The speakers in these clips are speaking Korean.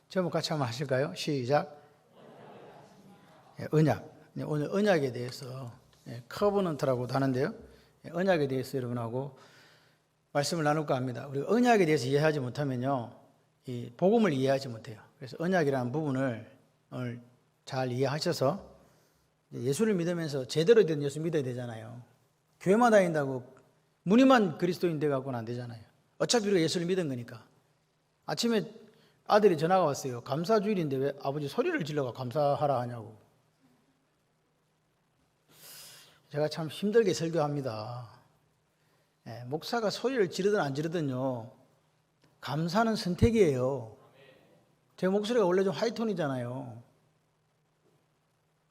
제목 같이 한번 하실까요? 시작. 언약. 오늘 언약에 대해서 커버넌트라고도 하는데요. 언약에 대해서 여러분하고 말씀을 나눌까 합니다. 우리가 언약에 대해서 이해하지 못하면요, 이 복음을 이해하지 못해요. 그래서 언약이라는 부분을 오늘 잘 이해하셔서 예수를 믿으면서 제대로 된 예수 믿어야 되잖아요. 교회만 다닌다고 무늬만 그리스도인 돼 갖고는 안 되잖아요. 어차피 우리가 예수를 믿은 거니까. 아침에 아들이 전화가 왔어요. 감사주일인데 왜 아버지 소리를 질러가 감사하라 하냐고. 제가 참 힘들게 설교합니다. 목사가 소리를 지르든 안 지르든요, 감사는 선택이에요. 제 목소리가 원래 좀 하이톤이잖아요.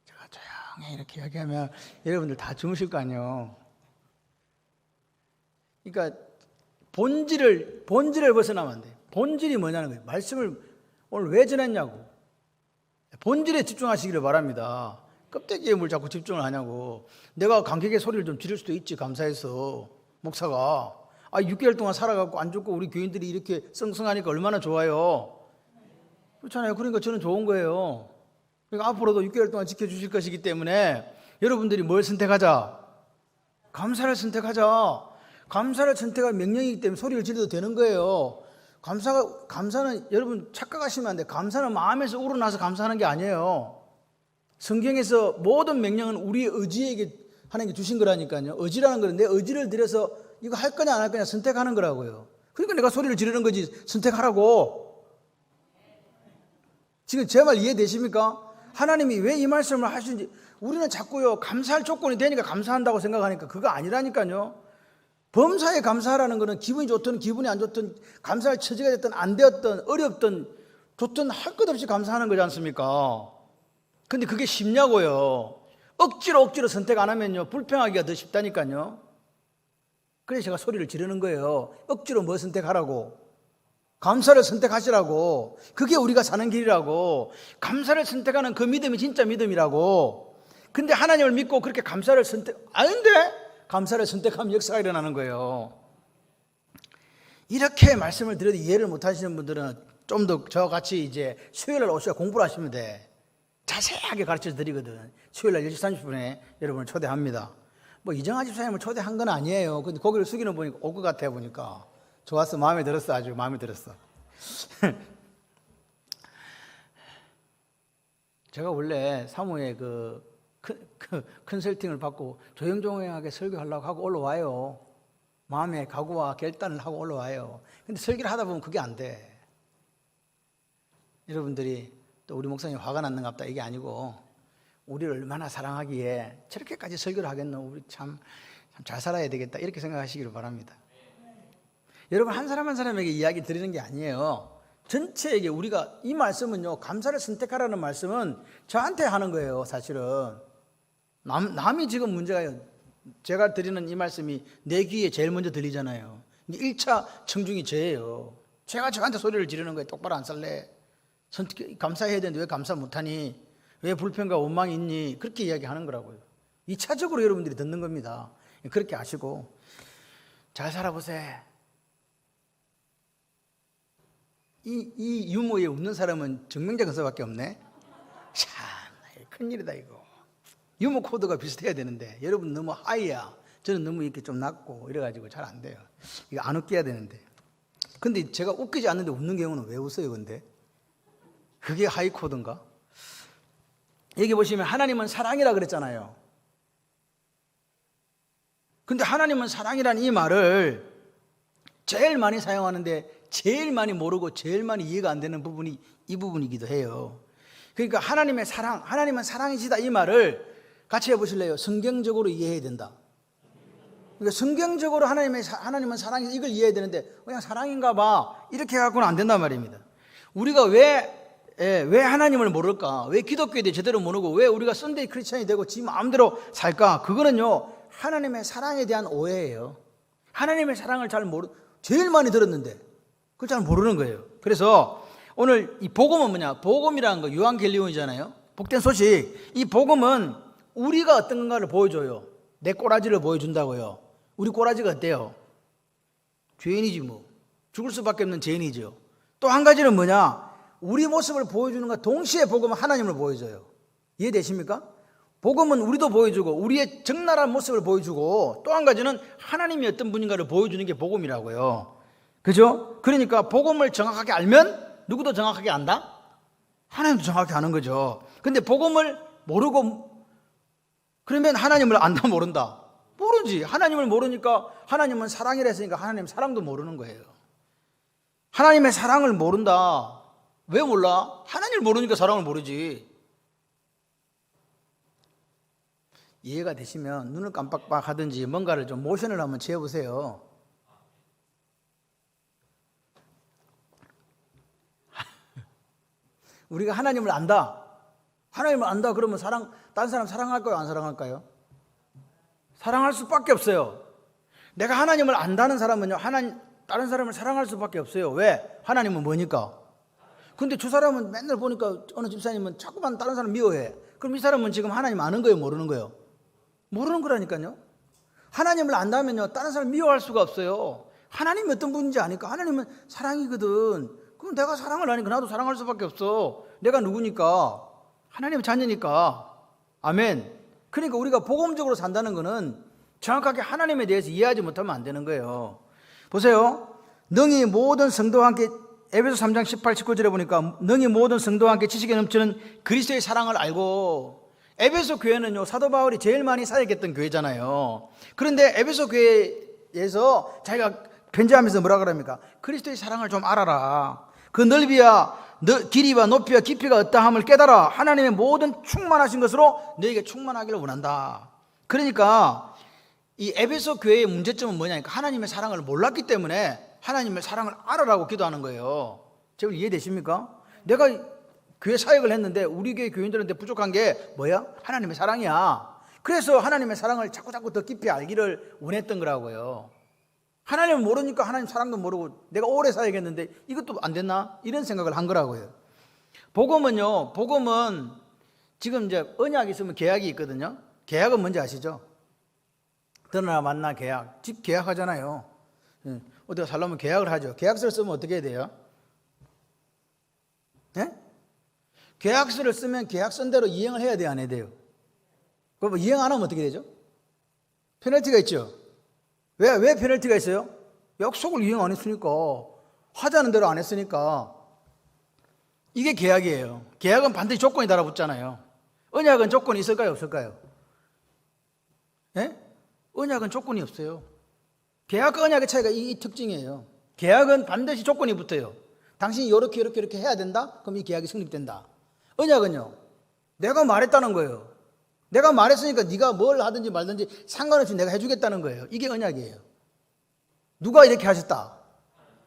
제가 조용히 이렇게 이야기하면 여러분들 다 주무실 거 아니에요. 그러니까 본질을 벗어나면 안 돼요. 본질이 뭐냐는 거예요. 말씀을 오늘 왜 전했냐고. 본질에 집중하시기를 바랍니다. 껍데기에 뭘 자꾸 집중을 하냐고. 내가 관객의 소리를 좀 지를 수도 있지, 감사해서. 목사가 6개월 동안 살아갖고 안 죽고 우리 교인들이 이렇게 썽썽하니까 얼마나 좋아요. 그렇잖아요. 그러니까 저는 좋은 거예요. 그러니까 앞으로도 6개월 동안 지켜주실 것이기 때문에 여러분들이 뭘 선택하자? 감사를 선택하자. 감사를 선택할 명령이기 때문에 소리를 지르도 되는 거예요. 감사는 여러분 착각하시면 안 돼요. 감사는 마음에서 우러나서 감사하는 게 아니에요. 성경에서 모든 명령은 우리의 의지에게 하나님께 주신 거라니까요. 의지라는 거는 내 의지를 들여서 이거 할 거냐 안 할 거냐 선택하는 거라고요. 그러니까 내가 소리를 지르는 거지, 선택하라고. 지금 제 말 이해되십니까? 하나님이 왜 이 말씀을 하시는지. 우리는 자꾸요, 감사할 조건이 되니까 감사한다고 생각하니까 그거 아니라니까요. 범사에 감사하라는 것은 기분이 좋든 기분이 안 좋든, 감사할 처지가 됐든 안 되었든 어렵든 좋든 할 것 없이 감사하는 거지 않습니까? 근데 그게 쉽냐고요. 억지로 선택 안 하면요, 불평하기가 더 쉽다니까요. 그래서 제가 소리를 지르는 거예요. 억지로 뭐 선택하라고. 감사를 선택하시라고. 그게 우리가 사는 길이라고. 감사를 선택하는 그 믿음이 진짜 믿음이라고. 근데 하나님을 믿고 그렇게 감사를 아닌데 감사를 선택하면 역사가 일어나는 거예요. 이렇게 말씀을 드려도 이해를 못 하시는 분들은 좀 더 저같이 이제 수요일날 오셔서 공부를 하시면 돼. 자세하게 가르쳐 드리거든. 수요일날 10시 30분에 여러분을 초대합니다. 뭐 이정아 집사님을 초대한 건 아니에요. 근데 고개를 숙이는 보니까 올 것 같아 보니까 좋았어. 마음에 들었어. 아주 마음에 들었어. 제가 원래 사무에 컨설팅을 받고 조용조용하게 설교하려고 하고 올라와요. 마음의 각오와 결단을 하고 올라와요. 근데 설교를 하다 보면 그게 안 돼. 여러분들이 또 우리 목사님 화가 났는갑다 이게 아니고, 우리를 얼마나 사랑하기에 저렇게까지 설교를 하겠노. 우리 참 잘 살아야 되겠다 이렇게 생각하시기를 바랍니다. 여러분, 한 사람 한 사람에게 이야기 드리는 게 아니에요. 전체에게. 우리가 이 말씀은요, 감사를 선택하라는 말씀은 저한테 하는 거예요. 사실은 남이 지금 문제가요. 제가 드리는 이 말씀이 내 귀에 제일 먼저 들리잖아요. 1차 청중이 저예요. 제가 저한테 소리를 지르는 거예요. 똑바로 안 살래? 감사해야 되는데 왜 감사 못하니? 왜 불평과 원망이 있니? 그렇게 이야기하는 거라고요. 2차적으로 여러분들이 듣는 겁니다. 그렇게 아시고 잘 살아보세요. 이 유머에 웃는 사람은 정명자 근사밖에 없네. 참 큰일이다 이거. 유머 코드가 비슷해야 되는데 여러분 너무 하이야, 저는 너무 이렇게 좀 낮고 이래가지고 잘 안 돼요. 이거 안 웃겨야 되는데. 근데 제가 웃기지 않는데 웃는 경우는 왜 웃어요? 근데 그게 하이 코드인가? 여기 보시면 하나님은 사랑이라 그랬잖아요. 근데 하나님은 사랑이라는 이 말을 제일 많이 사용하는데 제일 많이 모르고 제일 많이 이해가 안 되는 부분이 이 부분이기도 해요. 그러니까 하나님은 사랑이시다 이 말을 같이 해보실래요? 성경적으로 이해해야 된다. 그러니까 성경적으로 하나님은 사랑이, 이걸 이해해야 되는데 그냥 사랑인가 봐 이렇게 해갖고는 안 된단 말입니다. 우리가 왜 하나님을 모를까? 왜 기독교에 대해 제대로 모르고 왜 우리가 썬데이 크리스천이 되고 지 마음대로 살까? 그거는요, 하나님의 사랑에 대한 오해예요. 하나님의 사랑을 제일 많이 들었는데 그걸 잘 모르는 거예요. 그래서 오늘 이 복음은 뭐냐? 복음이라는 거 요한겔리온이잖아요. 복된 소식. 이 복음은 우리가 어떤 건가를 보여줘요. 내 꼬라지를 보여준다고요. 우리 꼬라지가 어때요? 죄인이지 뭐. 죽을 수밖에 없는 죄인이죠. 또 한 가지는 뭐냐? 우리 모습을 보여주는 것 동시에 복음은 하나님을 보여줘요. 이해되십니까? 복음은 우리도 보여주고 우리의 적나라한 모습을 보여주고 또 한 가지는 하나님이 어떤 분인가를 보여주는 게 복음이라고요. 그죠? 그러니까 복음을 정확하게 알면 누구도 정확하게 안다? 하나님도 정확히 아는 거죠. 근데 복음을 모르고 그러면 하나님을 안다 모른다? 모르지. 하나님을 모르니까 하나님은 사랑이라 했으니까 하나님 사랑도 모르는 거예요. 하나님의 사랑을 모른다. 왜 몰라? 하나님을 모르니까 사랑을 모르지. 이해가 되시면 눈을 깜빡빡 하든지 뭔가를 좀 모션을 한번 취해보세요. 우리가 하나님을 안다. 하나님을 안다 그러면 다른 사람 사랑할까요? 안 사랑할까요? 사랑할 수밖에 없어요. 내가 하나님을 안다는 사람은요, 다른 사람을 사랑할 수밖에 없어요. 왜? 하나님은 뭐니까? 근데 저 사람은 맨날 보니까 어느 집사님은 자꾸만 다른 사람 미워해. 그럼 이 사람은 지금 하나님 아는 거예요? 모르는 거예요? 모르는 거라니까요. 하나님을 안다면요, 다른 사람 미워할 수가 없어요. 하나님이 어떤 분인지 아니까. 하나님은 사랑이거든. 그럼 내가 사랑을 하니까 나도 사랑할 수밖에 없어. 내가 누구니까? 하나님의 자녀니까. 아멘. 그러니까 우리가 복음적으로 산다는 것은 정확하게 하나님에 대해서 이해하지 못하면 안 되는 거예요. 보세요. 능히 모든 성도와 함께, 에베소 3장 18, 19절에 보니까 능히 모든 성도와 함께 지식에 넘치는 그리스도의 사랑을 알고, 에베소 교회는요, 사도 바울이 제일 많이 사역했던 교회잖아요. 그런데 에베소 교회에서 자기가 편지하면서 뭐라 그럽니까? 그리스도의 사랑을 좀 알아라. 그 넓이와 길이와 높이와 깊이가 어떠함을 깨달아 하나님의 모든 충만하신 것으로 너에게 충만하기를 원한다. 그러니까 이 에베소 교회의 문제점은 뭐냐니까 하나님의 사랑을 몰랐기 때문에 하나님의 사랑을 알아라고 기도하는 거예요. 지금 이해되십니까? 내가 교회 사역을 했는데 우리 교회 교인들한테 부족한 게 뭐야? 하나님의 사랑이야. 그래서 하나님의 사랑을 자꾸 더 깊이 알기를 원했던 거라고요. 하나님을 모르니까 하나님 사랑도 모르고 내가 오래 사역했는데 이것도 안 됐나? 이런 생각을 한 거라고요. 복음은요, 복음은 지금 이제 언약이 있으면 계약이 있거든요. 계약은 뭔지 아시죠? 드러나 만나 계약. 집 계약하잖아요. 어디가 살려면 계약을 하죠. 계약서를 쓰면 어떻게 해야 돼요? 네? 계약서를 쓰면 계약 쓴 대로 이행을 해야 돼요, 안 해야 돼요? 그럼 이행 안 하면 어떻게 되죠? 페널티가 있죠. 왜 페널티가 있어요? 약속을 이행 안 했으니까, 하자는 대로 안 했으니까. 이게 계약이에요. 계약은 반드시 조건이 달라붙잖아요. 언약은 조건이 있을까요, 없을까요? 예? 언약은 조건이 없어요. 계약과 언약의 차이가 이 특징이에요. 계약은 반드시 조건이 붙어요. 당신이 이렇게 해야 된다? 그럼 이 계약이 성립된다. 언약은요, 내가 말했다는 거예요. 내가 말했으니까 네가 뭘 하든지 말든지 상관없이 내가 해주겠다는 거예요. 이게 언약이에요. 누가 이렇게 하셨다?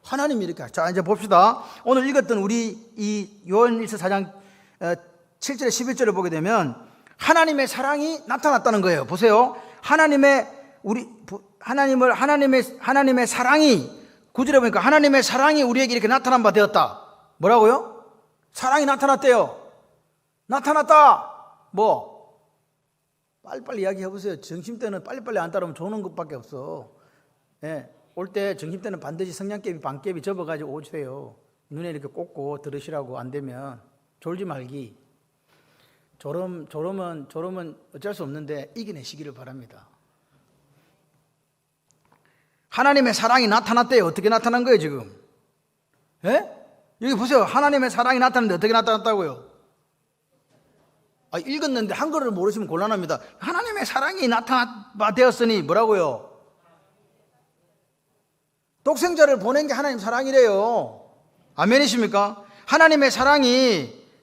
하나님이 이렇게 하셨다. 자, 이제 봅시다. 오늘 읽었던 우리 이 요한일서 4장 7절에 11절을 보게 되면 하나님의 사랑이 나타났다는 거예요. 보세요. 하나님의 사랑이 9절에 보니까 하나님의 사랑이 우리에게 이렇게 나타난 바 되었다. 뭐라고요? 사랑이 나타났대요. 나타났다. 뭐? 빨리빨리 이야기해 보세요. 점심때는 빨리빨리 안 따르면 조는 것밖에 없어. 예, 올 때 점심때는 반드시 성냥개비 반개비 접어가지고 오세요. 눈에 이렇게 꽂고 들으시라고. 안 되면 졸지 말기. 졸음은 어쩔 수 없는데 이겨내시기를 바랍니다. 하나님의 사랑이 나타났대요. 어떻게 나타난 거예요 지금? 예? 여기 보세요. 하나님의 사랑이 나타났는데 어떻게 나타났다고요? 읽었는데 한글을 모르시면 곤란합니다. 하나님의 사랑이 나타나되었으니 뭐라고요? 독생자를 보낸 게 하나님 사랑이래요. 아멘이십니까? 하나님의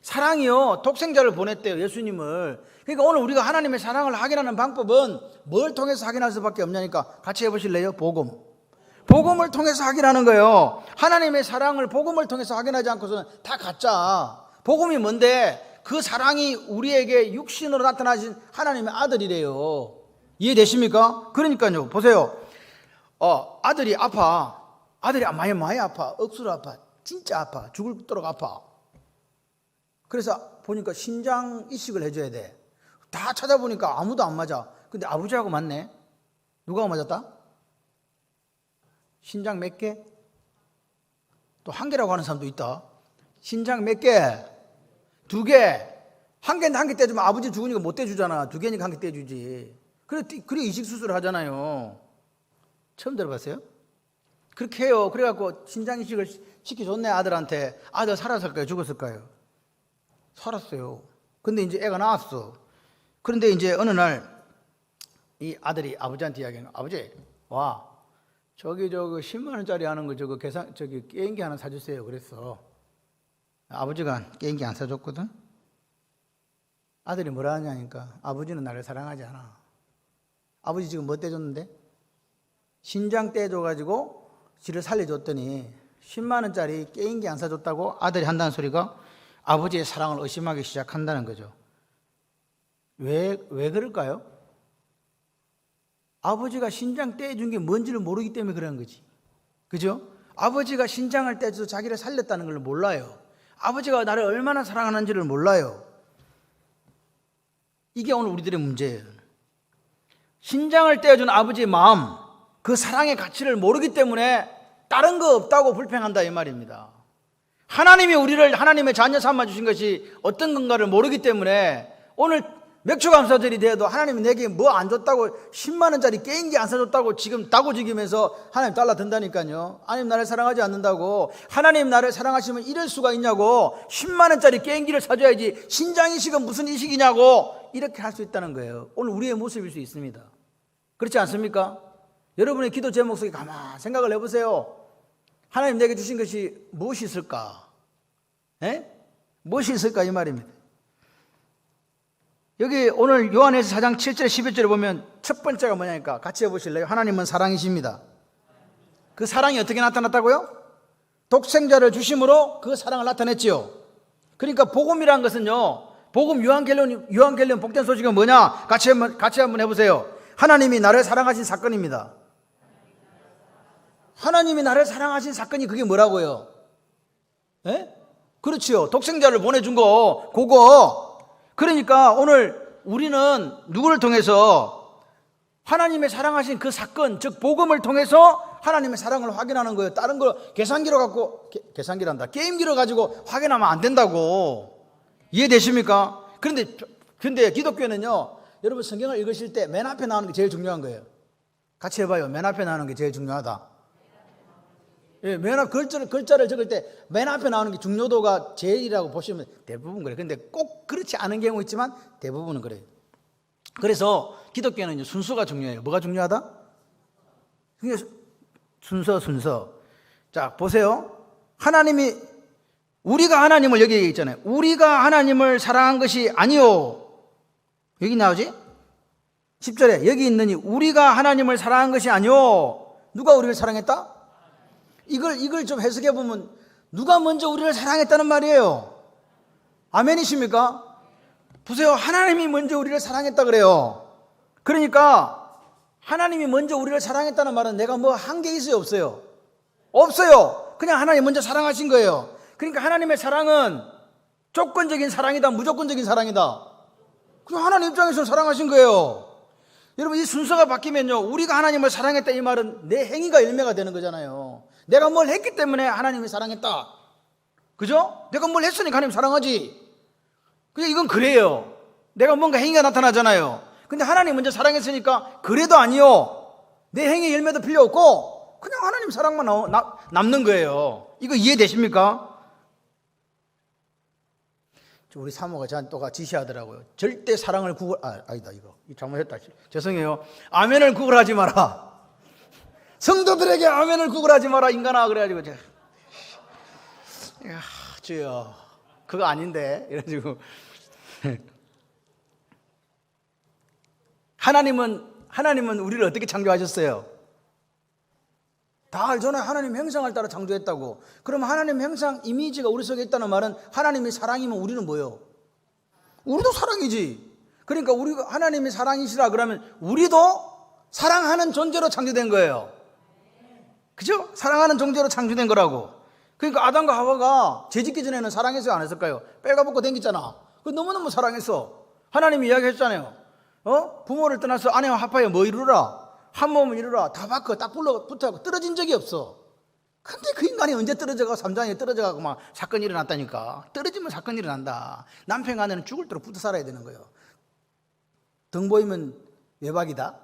사랑이요, 독생자를 보냈대요. 예수님을. 그러니까 오늘 우리가 하나님의 사랑을 확인하는 방법은 뭘 통해서 확인할 수밖에 없냐니까. 같이 해보실래요? 복음을 통해서 확인하는 거예요. 하나님의 사랑을 복음을 통해서 확인하지 않고서는 다 가짜. 복음이 뭔데? 그 사랑이 우리에게 육신으로 나타나신 하나님의 아들이래요. 이해되십니까? 그러니까요, 보세요. 아들이 아파. 아들이 많이 아파. 억수로 아파. 진짜 아파. 죽을도록 아파. 그래서 보니까 신장 이식을 해줘야 돼. 다 찾아보니까 아무도 안 맞아. 근데 아버지하고 맞네. 누가 맞았다? 신장 몇 개? 또 한 개라고 하는 사람도 있다. 신장 몇 개? 2개. 한 개인데 한 개 떼주면 아버지 죽으니까 못 떼주잖아. 2개니까 한 개 떼주지. 그래 이식수술을 하잖아요. 처음 들어봤어요? 그렇게 해요. 그래갖고 신장 이식을 시켜줬네, 아들한테. 아들 살았을까요? 죽었을까요? 살았어요. 근데 이제 애가 나왔어. 그런데 이제 어느 날 이 아들이 아버지한테 이야기하는 거야. 아버지, 와, 저기 10만 원짜리 하는 거 저기 게임기 하나 사주세요. 그랬어. 아버지가 게임기 안 사줬거든. 아들이 뭐라 하냐니까, 아버지는 나를 사랑하지 않아. 아버지 지금 뭐 떼줬는데? 신장 떼줘가지고 지를 살려줬더니 10만 원짜리 게임기 안 사줬다고 아들이 한다는 소리가 아버지의 사랑을 의심하기 시작한다는 거죠. 왜 그럴까요? 아버지가 신장 떼준 게 뭔지를 모르기 때문에 그런 거지. 그죠? 아버지가 신장을 떼줘서 자기를 살렸다는 걸 몰라요. 아버지가 나를 얼마나 사랑하는지를 몰라요. 이게 오늘 우리들의 문제예요. 신장을 떼어준 아버지의 마음, 그 사랑의 가치를 모르기 때문에 다른 거 없다고 불평한다 이 말입니다. 하나님이 우리를 하나님의 자녀 삼아주신 것이 어떤 건가를 모르기 때문에 오늘 맥주감사절이 돼도 하나님이 내게 뭐 안 줬다고 10만 원짜리 게임기 안 사줬다고 지금 다고지기면서 하나님 달라든다니까요. 하나님 나를 사랑하지 않는다고. 하나님 나를 사랑하시면 이럴 수가 있냐고. 10만 원짜리 게임기를 사줘야지 신장 이식은 무슨 이식이냐고. 이렇게 할 수 있다는 거예요. 오늘 우리의 모습일 수 있습니다. 그렇지 않습니까? 여러분의 기도 제목 속에 가만 생각을 해보세요. 하나님 내게 주신 것이 무엇이 있을까? 무엇이 있을까 이 말입니다. 여기 오늘 요한에서 4장 7절에 11절에 보면 첫 번째가 뭐냐니까 같이 해보실래요? 하나님은 사랑이십니다. 그 사랑이 어떻게 나타났다고요? 독생자를 주심으로 그 사랑을 나타냈지요. 그러니까 복음이란 것은요, 복음 유한겔리온 복된 소식은 뭐냐? 같이 한번 해보세요. 하나님이 나를 사랑하신 사건입니다. 하나님이 나를 사랑하신 사건이 그게 뭐라고요? 그렇지요. 독생자를 보내준 거 그거. 그러니까 오늘 우리는 누구를 통해서 하나님의 사랑하신 그 사건, 즉 복음을 통해서 하나님의 사랑을 확인하는 거예요. 다른 거 계산기로 갖고 계산기란다. 게임기로 가지고 확인하면 안 된다고. 이해되십니까? 그런데 기독교는요, 여러분 성경을 읽으실 때 맨 앞에 나오는 게 제일 중요한 거예요. 같이 해봐요. 맨 앞에 나오는 게 제일 중요하다. 예, 맨 앞 글자를 적을 때 맨 앞에 나오는 게 중요도가 제일이라고 보시면 대부분 그래요. 근데 꼭 그렇지 않은 경우 있지만 대부분은 그래요. 그래서 기독교는 순서가 중요해요. 뭐가 중요하다? 순서. 자, 보세요. 우리가 하나님을 여기 얘기 있잖아요. 우리가 하나님을 사랑한 것이 아니요. 여기 나오지? 10절에 여기 있느니 우리가 하나님을 사랑한 것이 아니요. 누가 우리를 사랑했다? 이걸 좀 해석해 보면 누가 먼저 우리를 사랑했다는 말이에요. 아멘이십니까? 보세요. 하나님이 먼저 우리를 사랑했다 그래요. 그러니까 하나님이 먼저 우리를 사랑했다는 말은 내가 뭐 한 게 있어요, 없어요? 없어요. 그냥 하나님 먼저 사랑하신 거예요. 그러니까 하나님의 사랑은 조건적인 사랑이다, 무조건적인 사랑이다. 그냥 하나님 입장에서 사랑하신 거예요. 여러분, 이 순서가 바뀌면요, 우리가 하나님을 사랑했다 이 말은 내 행위가 열매가 되는 거잖아요. 내가 뭘 했기 때문에 하나님이 사랑했다. 그죠? 내가 뭘 했으니까 하나님 사랑하지. 그냥 이건 그래요. 내가 뭔가 행위가 나타나잖아요. 근데 하나님 먼저 사랑했으니까 그래도 아니요. 내 행위 열매도 필요 없고 그냥 하나님 사랑만 남는 거예요. 이거 이해되십니까? 우리 사모가 저한테 또 지시하더라고요. 절대 사랑을 아니다 이거 잘못했다. 죄송해요. 아멘을 구걸하지 마라. 성도들에게 아멘을 구걸하지 마라 인간아. 그래가지고 제가 주여 그거 아닌데 이래가지고 하나님은 우리를 어떻게 창조하셨어요? 다 알잖아요. 하나님 형상을 따라 창조했다고. 그러면 하나님 형상 이미지가 우리 속에 있다는 말은 하나님이 사랑이면 우리는 뭐예요? 우리도 사랑이지. 그러니까 우리가 하나님이 사랑이시라 그러면 우리도 사랑하는 존재로 창조된 거예요. 그죠? 사랑하는 존재로 창조된 거라고. 그러니까 아담과 하와가 죄짓기 전에는 사랑했어요, 안 했을까요? 빨가벗고 댕겼잖아. 그 너무너무 사랑했어. 하나님이 이야기했잖아요. 부모를 떠나서 아내와 합하여 뭐 이루라? 한 몸을 이루라. 다 바꿔 딱 붙어갖고 떨어진 적이 없어. 근데 그 인간이 언제 떨어져가고 삼장에 떨어져가고 막 사건이 일어났다니까. 떨어지면 사건이 일어난다. 남편 간에는 죽을도록 붙어 살아야 되는 거예요. 등 보이면 외박이다.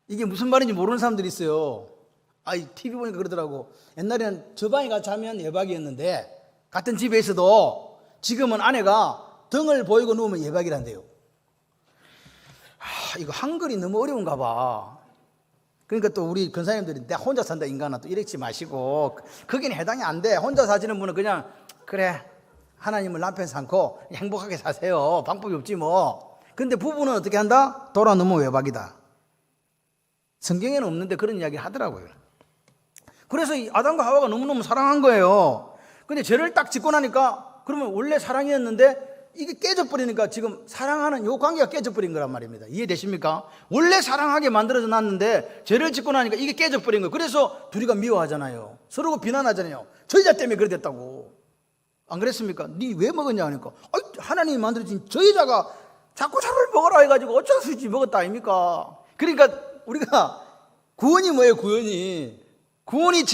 이게 무슨 말인지 모르는 사람들이 있어요. TV 보니까 그러더라고. 옛날에는 저 방에 가서 자면 외박이었는데 같은 집에 있어도 지금은 아내가 등을 보이고 누우면 외박이란대요. 이거 한글이 너무 어려운가 봐. 그러니까 또 우리 권사님들이 내가 혼자 산다 인간아 또 이러지 마시고, 거기는 해당이 안 돼. 혼자 사시는 분은 그냥 그래 하나님을 남편 삼고 행복하게 사세요. 방법이 없지 뭐. 근데 부부는 어떻게 한다? 돌아 누우면 외박이다. 성경에는 없는데 그런 이야기 하더라고요. 그래서 이 아담과 하와가 너무너무 사랑한 거예요. 근데 죄를 딱 짓고 나니까 그러면 원래 사랑이었는데 이게 깨져버리니까 지금 사랑하는 요 관계가 깨져버린 거란 말입니다. 이해되십니까? 원래 사랑하게 만들어져 놨는데 죄를 짓고 나니까 이게 깨져버린 거예요. 그래서 둘이가 미워하잖아요. 서로 비난하잖아요. 저 여자 때문에 그래 됐다고. 안 그랬습니까? 니 왜 먹었냐 하니까 하나님이 만들어진 저 여자가 자꾸 저를 먹으라 해가지고 어쩔 수 없이 먹었다 아닙니까? 그러니까 우리가 구원이 뭐예요? 구원이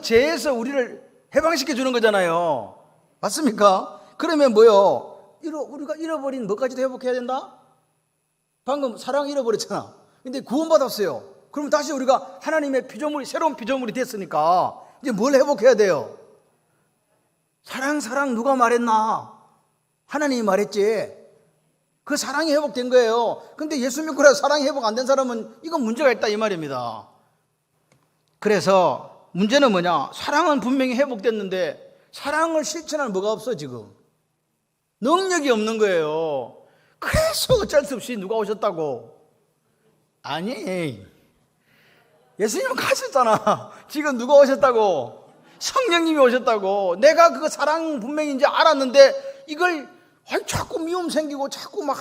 죄에서 우리를 해방시켜 주는 거잖아요. 맞습니까? 그러면 뭐요? 우리가 잃어버린 것까지도 회복해야 된다? 방금 사랑 잃어버렸잖아. 근데 구원받았어요. 그럼 다시 우리가 하나님의 피조물이, 새로운 피조물이 됐으니까 이제 뭘 회복해야 돼요? 사랑 누가 말했나? 하나님이 말했지. 그 사랑이 회복된 거예요. 근데 예수 믿고 나서 사랑이 회복 안 된 사람은 이건 문제가 있다 이 말입니다. 그래서 문제는 뭐냐? 사랑은 분명히 회복됐는데 사랑을 실천하는 뭐가 없어 지금. 능력이 없는 거예요. 그래서 어쩔 수 없이 누가 오셨다고? 아니, 예수님은 가셨잖아. 지금 누가 오셨다고? 성령님이 오셨다고. 내가 그 사랑 분명히 이제 알았는데 이걸 자꾸 미움 생기고 자꾸 막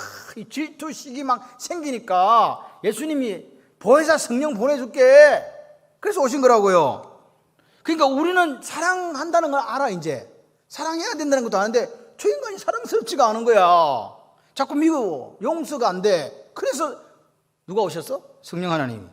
질투식이 막 생기니까 예수님이 보혜사 성령 보내줄게. 그래서 오신 거라고요. 그러니까 우리는 사랑한다는 걸 알아. 이제 사랑해야 된다는 것도 아는데 저 인간이 사랑스럽지가 않은 거야. 자꾸 미워. 용서가 안 돼. 그래서 누가 오셨어? 성령 하나님.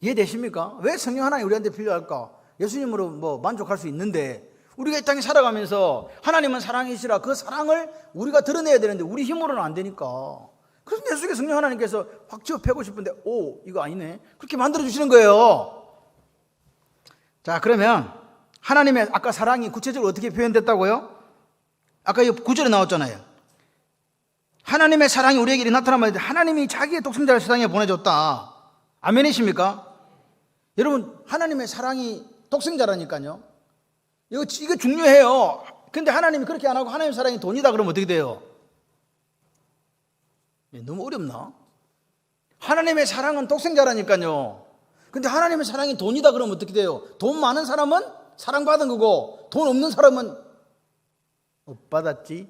이해되십니까? 왜 성령 하나님 우리한테 필요할까? 예수님으로 뭐 만족할 수 있는데 우리가 이 땅에 살아가면서 하나님은 사랑이시라 그 사랑을 우리가 드러내야 되는데 우리 힘으로는 안 되니까. 그래서 내 속에 성령 하나님께서 확 지어 패고 싶은데 이거 아니네. 그렇게 만들어 주시는 거예요. 자, 그러면 하나님의 아까 사랑이 구체적으로 어떻게 표현됐다고요? 아까 이 9절에 나왔잖아요. 하나님의 사랑이 우리에게 나타나면 하나님이 자기의 독생자를 세상에 보내줬다. 아멘이십니까? 여러분, 하나님의 사랑이 독생자라니까요. 이거 중요해요. 근데 하나님이 그렇게 안 하고 하나님의 사랑이 돈이다 그러면 어떻게 돼요? 너무 어렵나? 하나님의 사랑은 독생자라니까요. 근데 하나님의 사랑이 돈이다 그러면 어떻게 돼요? 돈 많은 사람은 사랑받은 거고 돈 없는 사람은 못 받았지?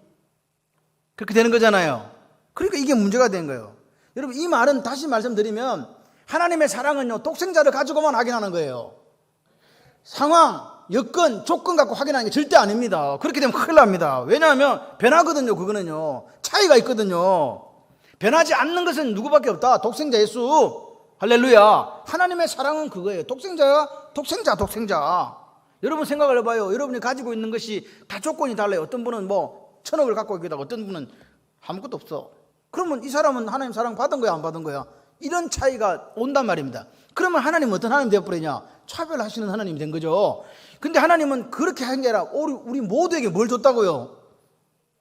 그렇게 되는 거잖아요. 그러니까 이게 문제가 된 거예요. 여러분, 이 말은 다시 말씀드리면 하나님의 사랑은요 독생자를 가지고만 확인하는 거예요. 상황, 여건, 조건 갖고 확인하는 게 절대 아닙니다. 그렇게 되면 큰일 납니다. 왜냐하면 변하거든요. 그거는요 차이가 있거든요. 변하지 않는 것은 누구밖에 없다. 독생자 예수. 할렐루야. 하나님의 사랑은 그거예요. 독생자가 독생자. 여러분 생각을 해봐요. 여러분이 가지고 있는 것이 다 조건이 달라요. 어떤 분은 뭐 1,000억을 갖고 있다, 어떤 분은 아무것도 없어. 그러면 이 사람은 하나님 사랑 받은 거야, 안 받은 거야? 이런 차이가 온단 말입니다. 그러면 하나님은 어떤 하나님 되어버리냐? 차별하시는 하나님이 된 거죠. 근데 하나님은 그렇게 한 게 아니라 우리 모두에게 뭘 줬다고요?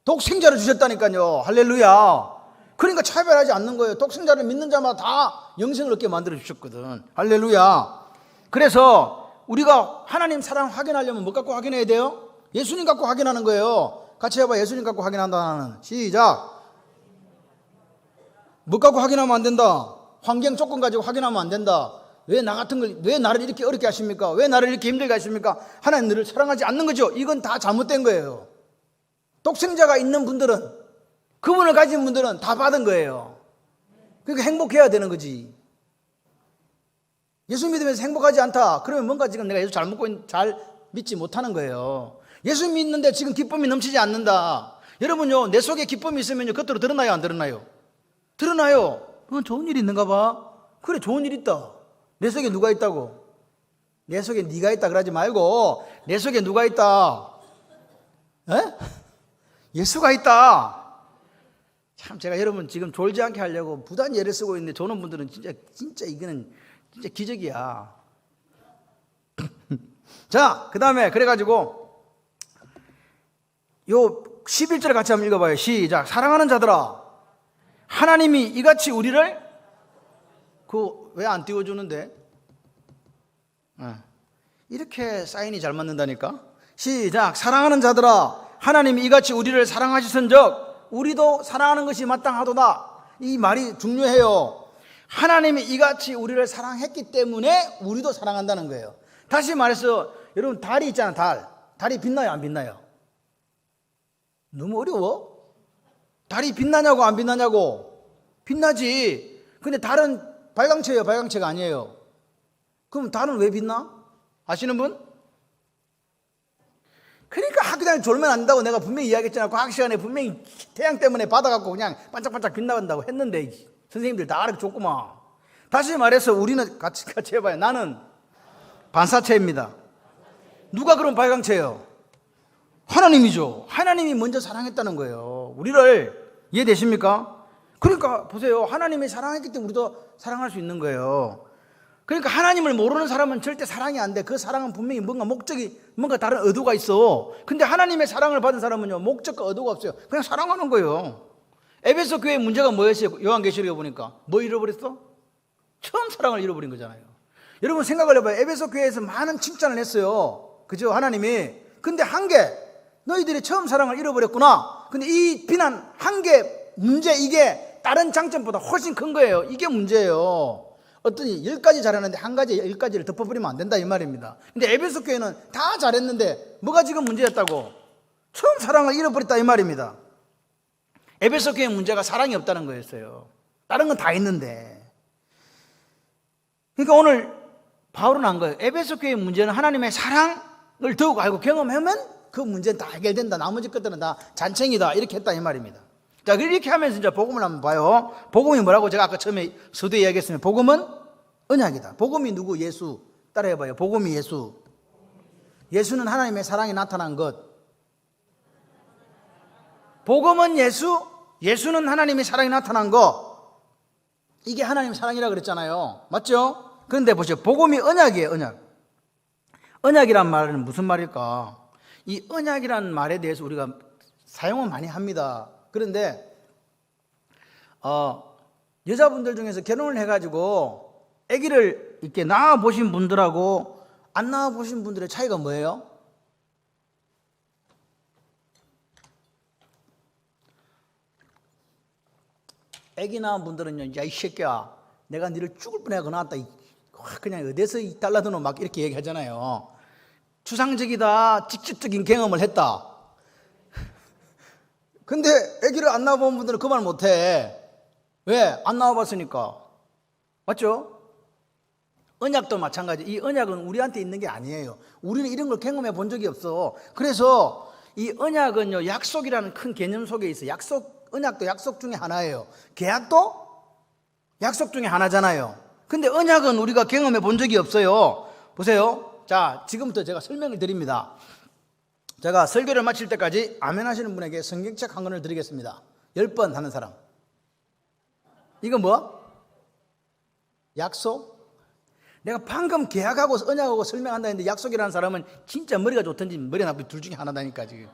독생자를 주셨다니까요. 할렐루야. 그러니까 차별하지 않는 거예요. 독생자를 믿는 자마다 다 영생을 얻게 만들어 주셨거든. 할렐루야. 그래서 우리가 하나님 사랑 확인하려면 뭐 갖고 확인해야 돼요? 예수님 갖고 확인하는 거예요. 같이 해봐. 예수님 갖고 확인한다는. 시작. 뭐 갖고 확인하면 안 된다? 환경 조건 가지고 확인하면 안 된다. 왜 나를 이렇게 어렵게 하십니까? 왜 나를 이렇게 힘들게 하십니까? 하나님 너를 사랑하지 않는 거죠. 이건 다 잘못된 거예요. 독생자가 있는 분들은, 그분을 가진 분들은 다 받은 거예요. 그러니까 행복해야 되는 거지. 예수 믿으면서 행복하지 않다. 그러면 뭔가 지금 내가 예수 잘 믿지 못하는 거예요. 예수 믿는데 지금 기쁨이 넘치지 않는다. 여러분요, 내 속에 기쁨이 있으면요, 겉으로 드러나요, 안 드러나요? 드러나요. 그건 좋은 일이 있는가 봐. 그래, 좋은 일 있다. 내 속에 누가 있다고? 내 속에 네가 있다 그러지 말고 내 속에 누가 있다? 에? 예수가 있다. 참 제가 여러분 지금 졸지 않게 하려고 부단 예를 쓰고 있는데 조는 분들은 진짜 이거는 진짜 기적이야. 자, 그 다음에 그래가지고 요 11절 같이 한번 읽어봐요. 시작. 사랑하는 자들아, 하나님이 이같이 우리를 왜 안 띄워주는데? 이렇게 사인이 잘 맞는다니까. 시작. 사랑하는 자들아, 하나님이 이같이 우리를 사랑하시선적 우리도 사랑하는 것이 마땅하도다. 이 말이 중요해요. 하나님이 이같이 우리를 사랑했기 때문에 우리도 사랑한다는 거예요. 다시 말해서 여러분 달이 있잖아. 달이 빛나요 안 빛나요? 너무 어려워? 달이 빛나냐고 안 빛나냐고? 빛나지. 근데 달은 발광체예요 발광체가 아니에요. 그럼 달은 왜 빛나? 아시는 분? 그러니까 학교장에 졸면 안 된다고 내가 분명히 이야기했잖아. 과학 시간에 분명히 태양 때문에 받아갖고 그냥 반짝반짝 빛나간다고 했는데 선생님들 다 알아서 줬구만. 다시 말해서 우리는 같이 해봐요. 나는 반사체입니다. 누가 그럼 발광체예요? 하나님이죠. 하나님이 먼저 사랑했다는 거예요. 우리를. 이해되십니까? 그러니까 보세요. 하나님이 사랑했기 때문에 우리도 사랑할 수 있는 거예요. 그러니까 하나님을 모르는 사람은 절대 사랑이 안 돼. 그 사랑은 분명히 뭔가 다른 의도가 있어. 근데 하나님의 사랑을 받은 사람은요, 목적과 의도가 없어요. 그냥 사랑하는 거예요. 에베소 교회의 문제가 뭐였어요? 요한계시록에 보니까 뭐 잃어버렸어? 처음 사랑을 잃어버린 거잖아요. 여러분 생각을 해봐요. 에베소 교회에서 많은 칭찬을 했어요. 그죠? 하나님이. 근데 너희들이 처음 사랑을 잃어버렸구나. 근데 이 비난 문제 이게 다른 장점보다 훨씬 큰 거예요. 이게 문제예요. 어떠니 10가지 잘하는데 한 가지 10가지를 덮어버리면 안 된다 이 말입니다. 근데 에베소 교회는 다 잘했는데 뭐가 지금 문제였다고? 처음 사랑을 잃어버렸다 이 말입니다. 에베소 교회의 문제가 사랑이 없다는 거였어요. 다른 건 다 있는데. 그러니까 오늘 바울은 한 거예요. 에베소 교회의 문제는 하나님의 사랑을 더욱 알고 경험하면 그 문제는 다 해결된다. 나머지 것들은 다 잔챙이다. 이렇게 했다 이 말입니다. 자, 이렇게 하면서 이제 복음을 한번 봐요. 복음이 뭐라고 제가 아까 처음에 서두에 이야기했습니다. 복음은 언약이다. 복음이 누구? 예수. 따라해봐요. 복음이 예수. 예수는 하나님의 사랑이 나타난 것. 복음은 예수. 예수는 하나님의 사랑이 나타난 것. 이게 하나님의 사랑이라고 그랬잖아요. 맞죠? 그런데 보세요. 복음이 언약이에요. 언약. 언약이란 말은 무슨 말일까? 이 언약이라는 말에 대해서 우리가 사용은 많이 합니다. 그런데 여자분들 중에서 결혼을 해가지고 아기를 이렇게 낳아보신 분들하고 안 낳아보신 분들의 차이가 뭐예요? 아기 낳은 분들은요, 야 이 새끼야 내가 너를 죽을 뻔하고 낳았다. 그냥 어디서 달라드노 막 이렇게 얘기하잖아요. 추상적이다. 직접적인 경험을 했다. 근데 아기를 안 낳아본 분들은 그 말 못해. 왜? 안 낳아봤으니까. 맞죠? 언약도 마찬가지. 이 언약은 우리한테 있는 게 아니에요. 우리는 이런 걸 경험해 본 적이 없어. 그래서 이 언약은요, 약속이라는 큰 개념 속에 있어요. 언약도 약속 중에 하나예요. 계약도 약속 중에 하나잖아요. 근데 언약은 우리가 경험해 본 적이 없어요. 보세요. 자, 지금부터 제가 설명을 드립니다. 제가 설교를 마칠 때까지 아멘 하시는 분에게 성경책 한 권을 드리겠습니다. 10번 하는 사람. 이건 뭐? 약속? 내가 방금 계약하고 언약하고 설명한다 했는데 약속이라는 사람은 진짜 머리가 좋든지 머리 나쁘든지 둘 중에 하나다니까 지금.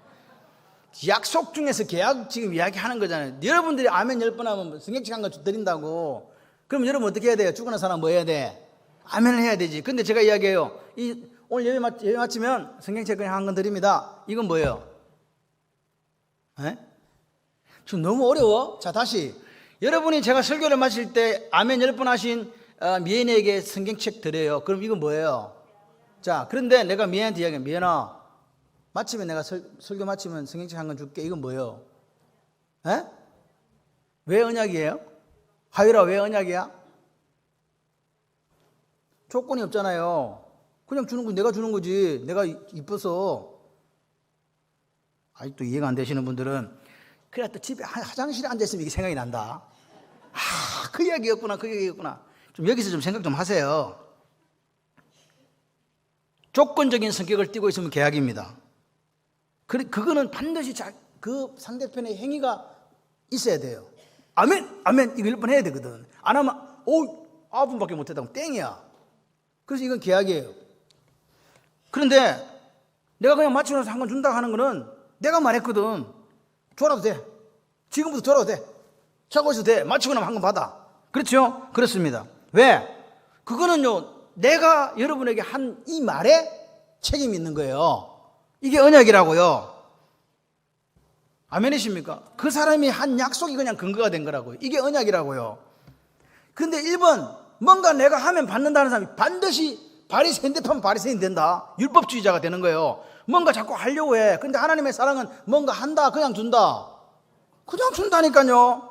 약속 중에서 계약 지금 이야기하는 거잖아요. 여러분들이 아멘 10번 하면 성경책 한 권 드린다고. 그럼 여러분 어떻게 해야 돼요? 죽은 사람 뭐 해야 돼? 아멘을 해야 되지. 근데 제가 이야기해요. 오늘 예배 마치면 성경책 그냥 한 권 드립니다. 이건 뭐예요? 에? 지금 너무 어려워? 자, 다시. 여러분이 제가 설교를 마칠 때 아멘 10번 하신 미연에게 성경책 드려요. 그럼 이건 뭐예요? 자, 그런데 내가 미연한테 이야기해. 미연아, 마치면 내가 설교 마치면 성경책 한 권 줄게. 이건 뭐예요? 에? 왜 언약이에요? 하율아, 왜 언약이야? 조건이 없잖아요. 그냥 주는 거 내가 주는 거지. 내가 이뻐서. 아직도 이해가 안 되시는 분들은 그래 또 집에 화장실에 앉아있으면 이게 생각이 난다. 그 이야기였구나. 좀 여기서 좀 생각 좀 하세요. 조건적인 성격을 띠고 있으면 계약입니다. 그거는 반드시 그 상대편의 행위가 있어야 돼요. 아멘, 아멘, 이거 1번 해야 되거든. 안 하면, 9분밖에 못했다고 땡이야. 그래서 이건 계약이에요. 그런데 내가 그냥 맞춰놔서 한 건 준다 하는 거는 내가 말했거든. 줘라도 돼. 지금부터 줘라도 돼. 차고 있어도 돼. 맞추고 나면 한 건 받아. 그렇죠? 그렇습니다. 왜? 그거는요, 내가 여러분에게 한 이 말에 책임이 있는 거예요. 이게 언약이라고요. 아멘이십니까? 그 사람이 한 약속이 그냥 근거가 된 거라고요. 이게 언약이라고요. 근데 1번, 뭔가 내가 하면 받는다는 사람이 반드시 바리새인 하면 바리새인 된다. 율법주의자가 되는 거예요. 뭔가 자꾸 하려고 해. 근데 하나님의 사랑은 뭔가 한다, 그냥 준다. 그냥 준다니까요.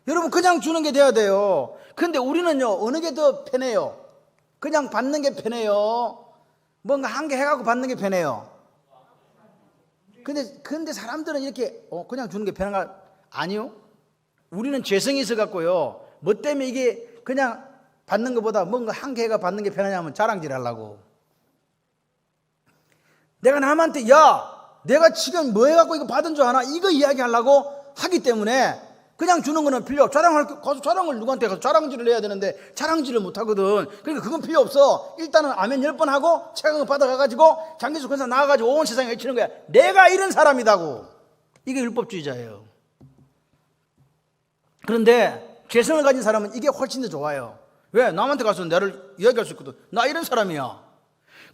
여러분, 그냥 주는 게 돼야 돼요. 근데 우리는요, 어느 게 더 편해요? 그냥 받는 게 편해요? 뭔가 한 개 해갖고 받는 게 편해요? 근데 사람들은 이렇게 그냥 주는 게 편한가? 아니요. 우리는 죄성이 있어갖고요. 뭐 때문에 이게 그냥 받는 것보다 뭔가 한 개가 받는 게 편하냐면 자랑질 하려고. 내가 남한테 내가 지금 뭐 해갖고 이거 받은 줄 아나? 이거 이야기하려고 하기 때문에 그냥 주는 거는 필요 없어. 자랑을 누구한테 가서 자랑질을 해야 되는데 자랑질을 못 하거든. 그러니까 그건 필요 없어. 일단은 아멘 10번 하고 책을 받아가가지고 장기수 권사 나가가지고 온 세상에 외치는 거야. 내가 이런 사람이다고. 이게 율법주의자예요. 그런데 죄성을 가진 사람은 이게 훨씬 더 좋아요. 왜? 남한테 가서 나를 이야기할 수 있거든. 나 이런 사람이야.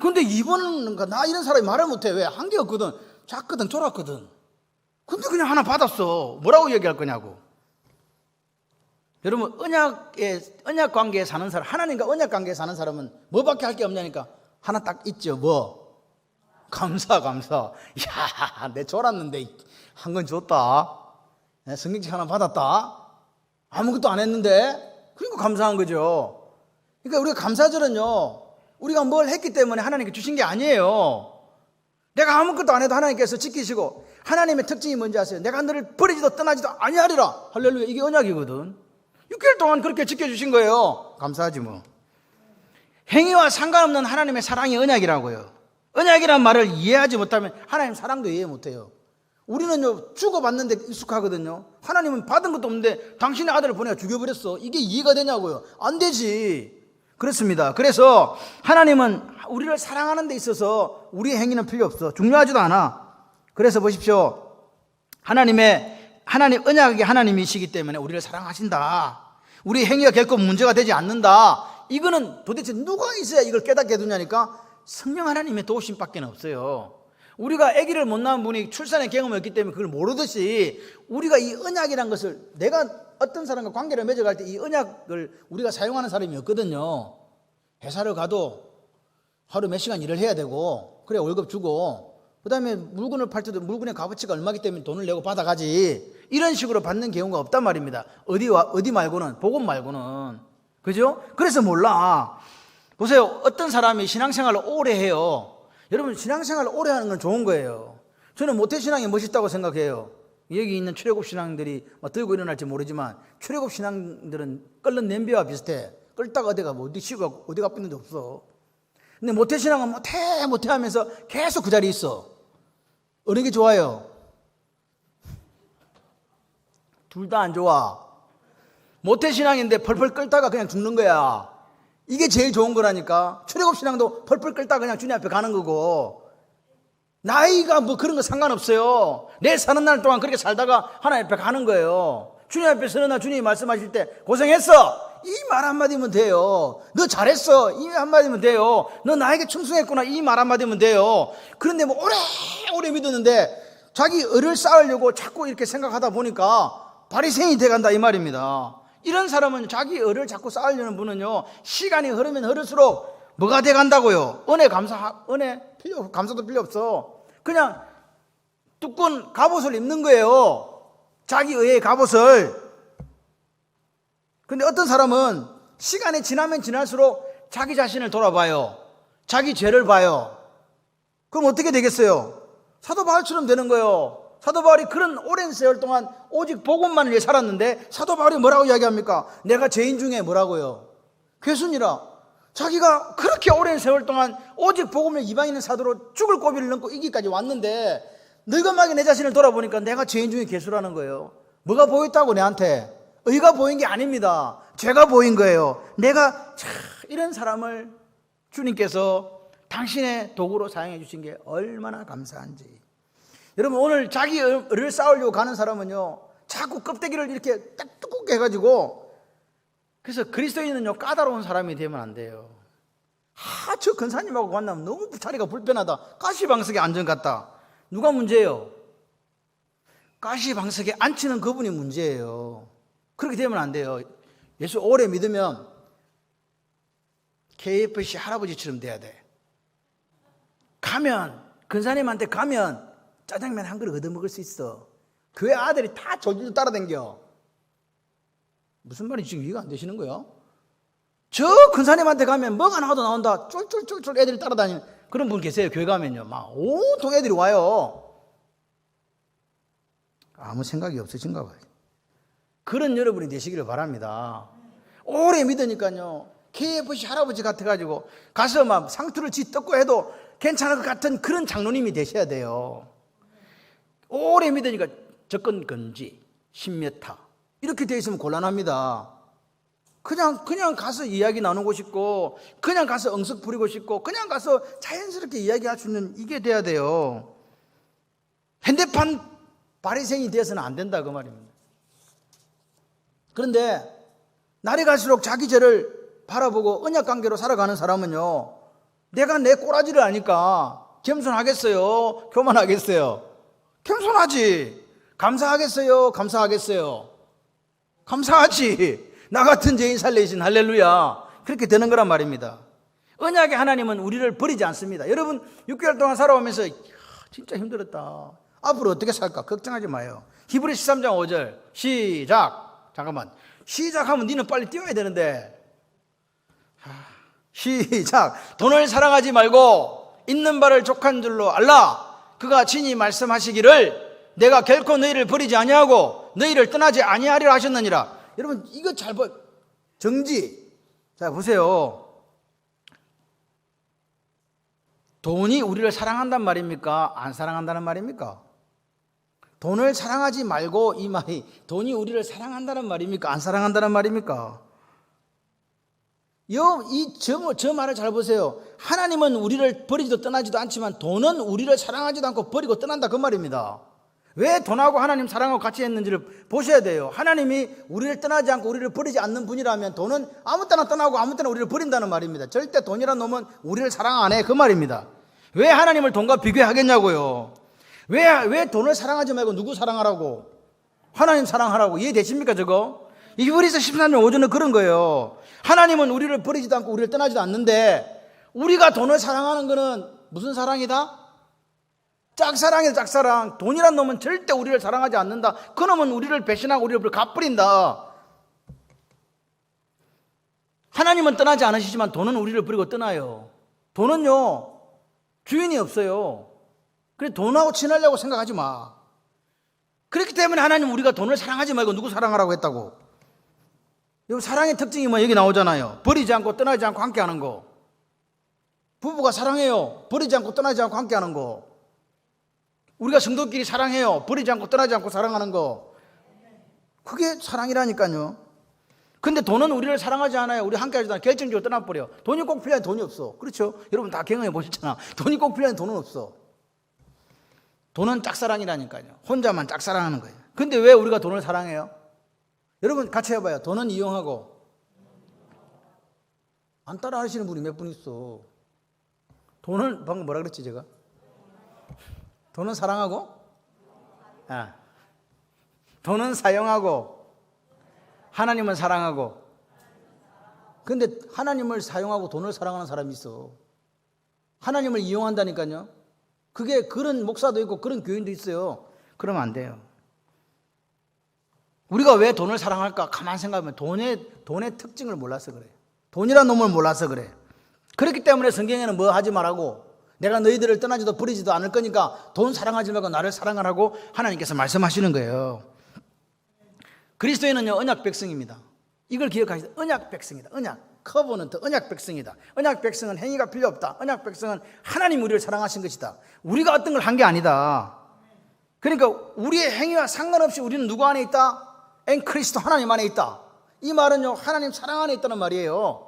근데 이번은 나 이런 사람이 말을 못해. 왜? 한 게 없거든. 작거든, 졸았거든. 근데 그냥 하나 받았어. 뭐라고 얘기할 거냐고. 여러분, 언약 관계에 사는 사람, 하나님과 언약 관계에 사는 사람은 뭐밖에 할 게 없냐니까. 하나 딱 있죠. 뭐? 감사. 야, 내 졸았는데 한 건 줬다. 성경책 하나 받았다. 아무것도 안 했는데. 그러니까 감사한 거죠. 그러니까 우리가 감사절은요, 우리가 뭘 했기 때문에 하나님께 주신 게 아니에요. 내가 아무것도 안 해도 하나님께서 지키시고, 하나님의 특징이 뭔지 아세요? 내가 너를 버리지도 떠나지도 아니하리라. 할렐루야. 이게 언약이거든. 6개월 동안 그렇게 지켜주신 거예요. 감사하지 뭐. 행위와 상관없는 하나님의 사랑이 언약이라고요. 언약이란 말을 이해하지 못하면 하나님 사랑도 이해 못해요. 우리는요, 주고받는 데 익숙하거든요. 하나님은 받은 것도 없는데 당신의 아들을 보내가 죽여버렸어. 이게 이해가 되냐고요. 안 되지. 그렇습니다. 그래서 하나님은 우리를 사랑하는 데 있어서 우리의 행위는 필요 없어. 중요하지도 않아. 그래서 보십시오. 하나님 언약의 하나님이시기 때문에 우리를 사랑하신다. 우리 행위가 결코 문제가 되지 않는다. 이거는 도대체 누가 있어야 이걸 깨닫게 해두냐니까 성령 하나님의 도우심밖에 없어요. 우리가 아기를 못 낳은 분이 출산의 경험이 없기 때문에 그걸 모르듯이 우리가 이 언약이란 것을 내가 어떤 사람과 관계를 맺어갈 때 이 언약을 우리가 사용하는 사람이 없거든요. 회사를 가도 하루 몇 시간 일을 해야 되고 그래 월급 주고 그 다음에 물건을 팔 때도 물건의 값어치가 얼마기 때문에 돈을 내고 받아가지 이런 식으로 받는 경우가 없단 말입니다. 어디 말고는 복음 말고는. 그죠? 그래서 몰라. 보세요. 어떤 사람이 신앙생활을 오래 해요. 여러분 신앙생활을 오래 하는 건 좋은 거예요. 저는 모태신앙이 멋있다고 생각해요. 여기 있는 출애굽 신앙들이 들고 일어날지 모르지만 출애굽 신앙들은 끓는 냄비와 비슷해. 끓다가 어디가 어디 쉬고 어디가 있는 데 없어. 근데 모태신앙은 모태 하면서 계속 그 자리에 있어. 어느 게 좋아요? 둘 다 안 좋아. 모태신앙인데 펄펄 끓다가 그냥 죽는 거야. 이게 제일 좋은 거라니까. 출애굽신앙도 펄펄 끓다가 그냥 주님 앞에 가는 거고. 나이가 뭐 그런 거 상관없어요. 내 사는 날 동안 그렇게 살다가 하나님 앞에 가는 거예요. 주님 앞에 서는 날 주님이 말씀하실 때 고생했어. 이 말 한마디면 돼요. 너 잘했어. 이 한마디면 돼요. 너 나에게 충성했구나. 이 말 한마디면 돼요. 그런데 뭐 오래 믿었는데 자기 을을 쌓으려고 자꾸 이렇게 생각하다 보니까 바리새인이 돼간다 이 말입니다. 이런 사람은 자기 을을 자꾸 쌓으려는 분은요, 시간이 흐르면 흐를수록 뭐가 돼간다고요? 감사도 필요 없어. 그냥 두꺼운 갑옷을 입는 거예요. 자기 의의 갑옷을. 근데 어떤 사람은 시간이 지나면 지날수록 자기 자신을 돌아봐요. 자기 죄를 봐요. 그럼 어떻게 되겠어요? 사도 바울처럼 되는 거예요. 사도 바울이 그런 오랜 세월 동안 오직 복음만을 위해 살았는데 사도 바울이 뭐라고 이야기합니까? 내가 죄인 중에 뭐라고요? 괴순이라. 자기가 그렇게 오랜 세월 동안 오직 복음을 이방인의 사도로 죽을 고비를 넘고 이기까지 왔는데 늙음하게 내 자신을 돌아보니까 내가 죄인 중에 괴수라는 거예요. 뭐가 보였다고 내한테? 의가 보인 게 아닙니다. 죄가 보인 거예요. 내가 이런 사람을 주님께서 당신의 도구로 사용해 주신 게 얼마나 감사한지. 여러분, 오늘 자기 의를 쌓으려고 가는 사람은요, 자꾸 껍데기를 이렇게 딱 두껍게 해가지고, 그래서 그리스도인은요, 까다로운 사람이 되면 안 돼요. 저 근사님하고 만나면 너무 자리가 불편하다. 가시방석에 앉은 것 같다. 누가 문제예요? 가시방석에 앉히는 그분이 문제예요. 그렇게 되면 안 돼요. 예수 오래 믿으면 KFC 할아버지처럼 돼야 돼. 가면, 근사님한테 가면 짜장면 한 그릇 얻어먹을 수 있어. 교회 아들이 다 졸졸 따라다녀. 무슨 말인지 지금 이해가 안 되시는 거예요? 저 근사님한테 가면 뭐가 나와도 나온다. 쫄쫄쫄쫄 애들이 따라다니는 그런 분 계세요. 교회 가면요, 막 온통 애들이 와요. 아무 생각이 없으신가 봐요. 그런 여러분이 되시기를 바랍니다. 오래 믿으니까요, KFC 할아버지 같아가지고 가서 막 상투를 뜯고 해도 괜찮을 것 같은 그런 장로님이 되셔야 돼요. 오래 믿으니까 접근 금지, 신묘타 이렇게 돼 있으면 곤란합니다. 그냥 가서 이야기 나누고 싶고, 그냥 가서 응석 부리고 싶고, 그냥 가서 자연스럽게 이야기할 수 있는 이게 돼야 돼요. 현대판 바리새인이 되어서는 안 된다 그 말입니다. 그런데 날이 갈수록 자기 죄를 바라보고 언약 관계로 살아가는 사람은요, 내가 내 꼬라지를 아니까 겸손하겠어요? 교만하겠어요? 겸손하지. 감사하겠어요? 감사하겠어요? 감사하지. 나 같은 죄인 살리신 할렐루야. 그렇게 되는 거란 말입니다. 언약의 하나님은 우리를 버리지 않습니다. 여러분 6개월 동안 살아오면서 진짜 힘들었다. 앞으로 어떻게 살까? 걱정하지 마요. 히브리서 13장 5절 시작. 잠깐만. 시작하면 니는 빨리 뛰어야 되는데. 시작. 돈을 사랑하지 말고 있는 바를 족한 줄로 알라. 그가 친히 말씀하시기를 내가 결코 너희를 버리지 아니하고 너희를 떠나지 아니하리라 하셨느니라. 여러분 이거 잘 봐. 정지. 자 보세요. 돈이 우리를 사랑한단 말입니까? 안 사랑한다는 말입니까? 돈을 사랑하지 말고 이 말이 돈이 우리를 사랑한다는 말입니까? 안 사랑한다는 말입니까? 저 말을 잘 보세요. 하나님은 우리를 버리지도 떠나지도 않지만 돈은 우리를 사랑하지도 않고 버리고 떠난다 그 말입니다. 왜 돈하고 하나님 사랑하고 같이 했는지를 보셔야 돼요. 하나님이 우리를 떠나지 않고 우리를 버리지 않는 분이라면 돈은 아무 때나 떠나고 아무 때나 우리를 버린다는 말입니다. 절대 돈이란 놈은 우리를 사랑 안 해 그 말입니다. 왜 하나님을 돈과 비교하겠냐고요. 왜 돈을 사랑하지 말고 누구 사랑하라고? 하나님 사랑하라고. 이해되십니까 저거? 히브리서 13장 5절은 그런 거예요. 하나님은 우리를 버리지도 않고 우리를 떠나지도 않는데 우리가 돈을 사랑하는 거는 무슨 사랑이다? 짝사랑이다. 짝사랑. 돈이란 놈은 절대 우리를 사랑하지 않는다. 그 놈은 우리를 배신하고 우리를 갚버린다. 하나님은 떠나지 않으시지만 돈은 우리를 버리고 떠나요. 돈은요 주인이 없어요. 그래 돈하고 친하려고 생각하지 마. 그렇기 때문에 하나님 우리가 돈을 사랑하지 말고 누구 사랑하라고 했다고. 여러분 사랑의 특징이 뭐 여기 나오잖아요. 버리지 않고 떠나지 않고 함께하는 거. 부부가 사랑해요. 버리지 않고 떠나지 않고 함께하는 거. 우리가 성도끼리 사랑해요. 버리지 않고 떠나지 않고 사랑하는 거. 그게 사랑이라니까요. 근데 돈은 우리를 사랑하지 않아요. 우리 함께하지도 않아요. 결정적으로 떠나버려. 돈이 꼭 필요한 돈이 없어. 그렇죠? 여러분 다 경험해 보셨잖아. 돈이 꼭 필요한 돈은 없어. 돈은 짝사랑이라니까요. 혼자만 짝사랑하는 거예요. 근데 왜 우리가 돈을 사랑해요? 여러분 같이 해봐요. 돈은 이용하고 안 따라 하시는 분이 몇 분 있어. 돈을 방금 뭐라 그랬지 제가? 돈은 사랑하고 돈은 사용하고 하나님은 사랑하고. 근데 하나님을 사용하고 돈을 사랑하는 사람이 있어. 하나님을 이용한다니까요. 그게 그런 목사도 있고 그런 교인도 있어요. 그러면 안 돼요. 우리가 왜 돈을 사랑할까? 가만히 생각하면 돈의 특징을 몰라서 그래요. 돈이란 놈을 몰라서 그래. 그렇기 때문에 성경에는 뭐 하지 말라고, 내가 너희들을 떠나지도 버리지도 않을 거니까 돈 사랑하지 말고 나를 사랑하라고 하나님께서 말씀하시는 거예요. 그리스도인은요 언약 백성입니다. 이걸 기억하시죠. 언약 백성이다. 언약. 커버는 더 언약 백성이다. 언약 백성은 행위가 필요 없다. 언약 백성은 하나님 우리를 사랑하신 것이다. 우리가 어떤 걸 한 게 아니다. 그러니까 우리의 행위와 상관없이 우리는 누구 안에 있다? 엔 그리스도 하나님 안에 있다. 이 말은요, 하나님 사랑 안에 있다는 말이에요.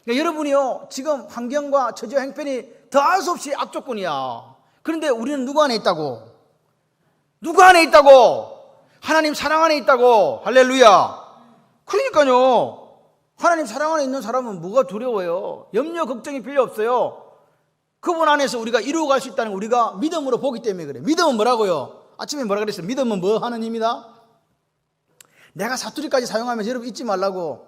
그러니까 여러분이요, 지금 환경과 저지와 형편이 더할 수 없이 악조건이야. 그런데 우리는 누구 안에 있다고? 누구 안에 있다고? 하나님 사랑 안에 있다고. 할렐루야. 그러니까요, 하나님 사랑 안에 있는 사람은 뭐가 두려워요? 염려 걱정이 필요 없어요. 그분 안에서 우리가 이루어갈 수 있다는 걸 우리가 믿음으로 보기 때문에 그래. 믿음은 뭐라고요? 아침에 뭐라 그랬어요? 믿음은 뭐 하는 힘이다? 내가 사투리까지 사용하면서 여러분 잊지 말라고,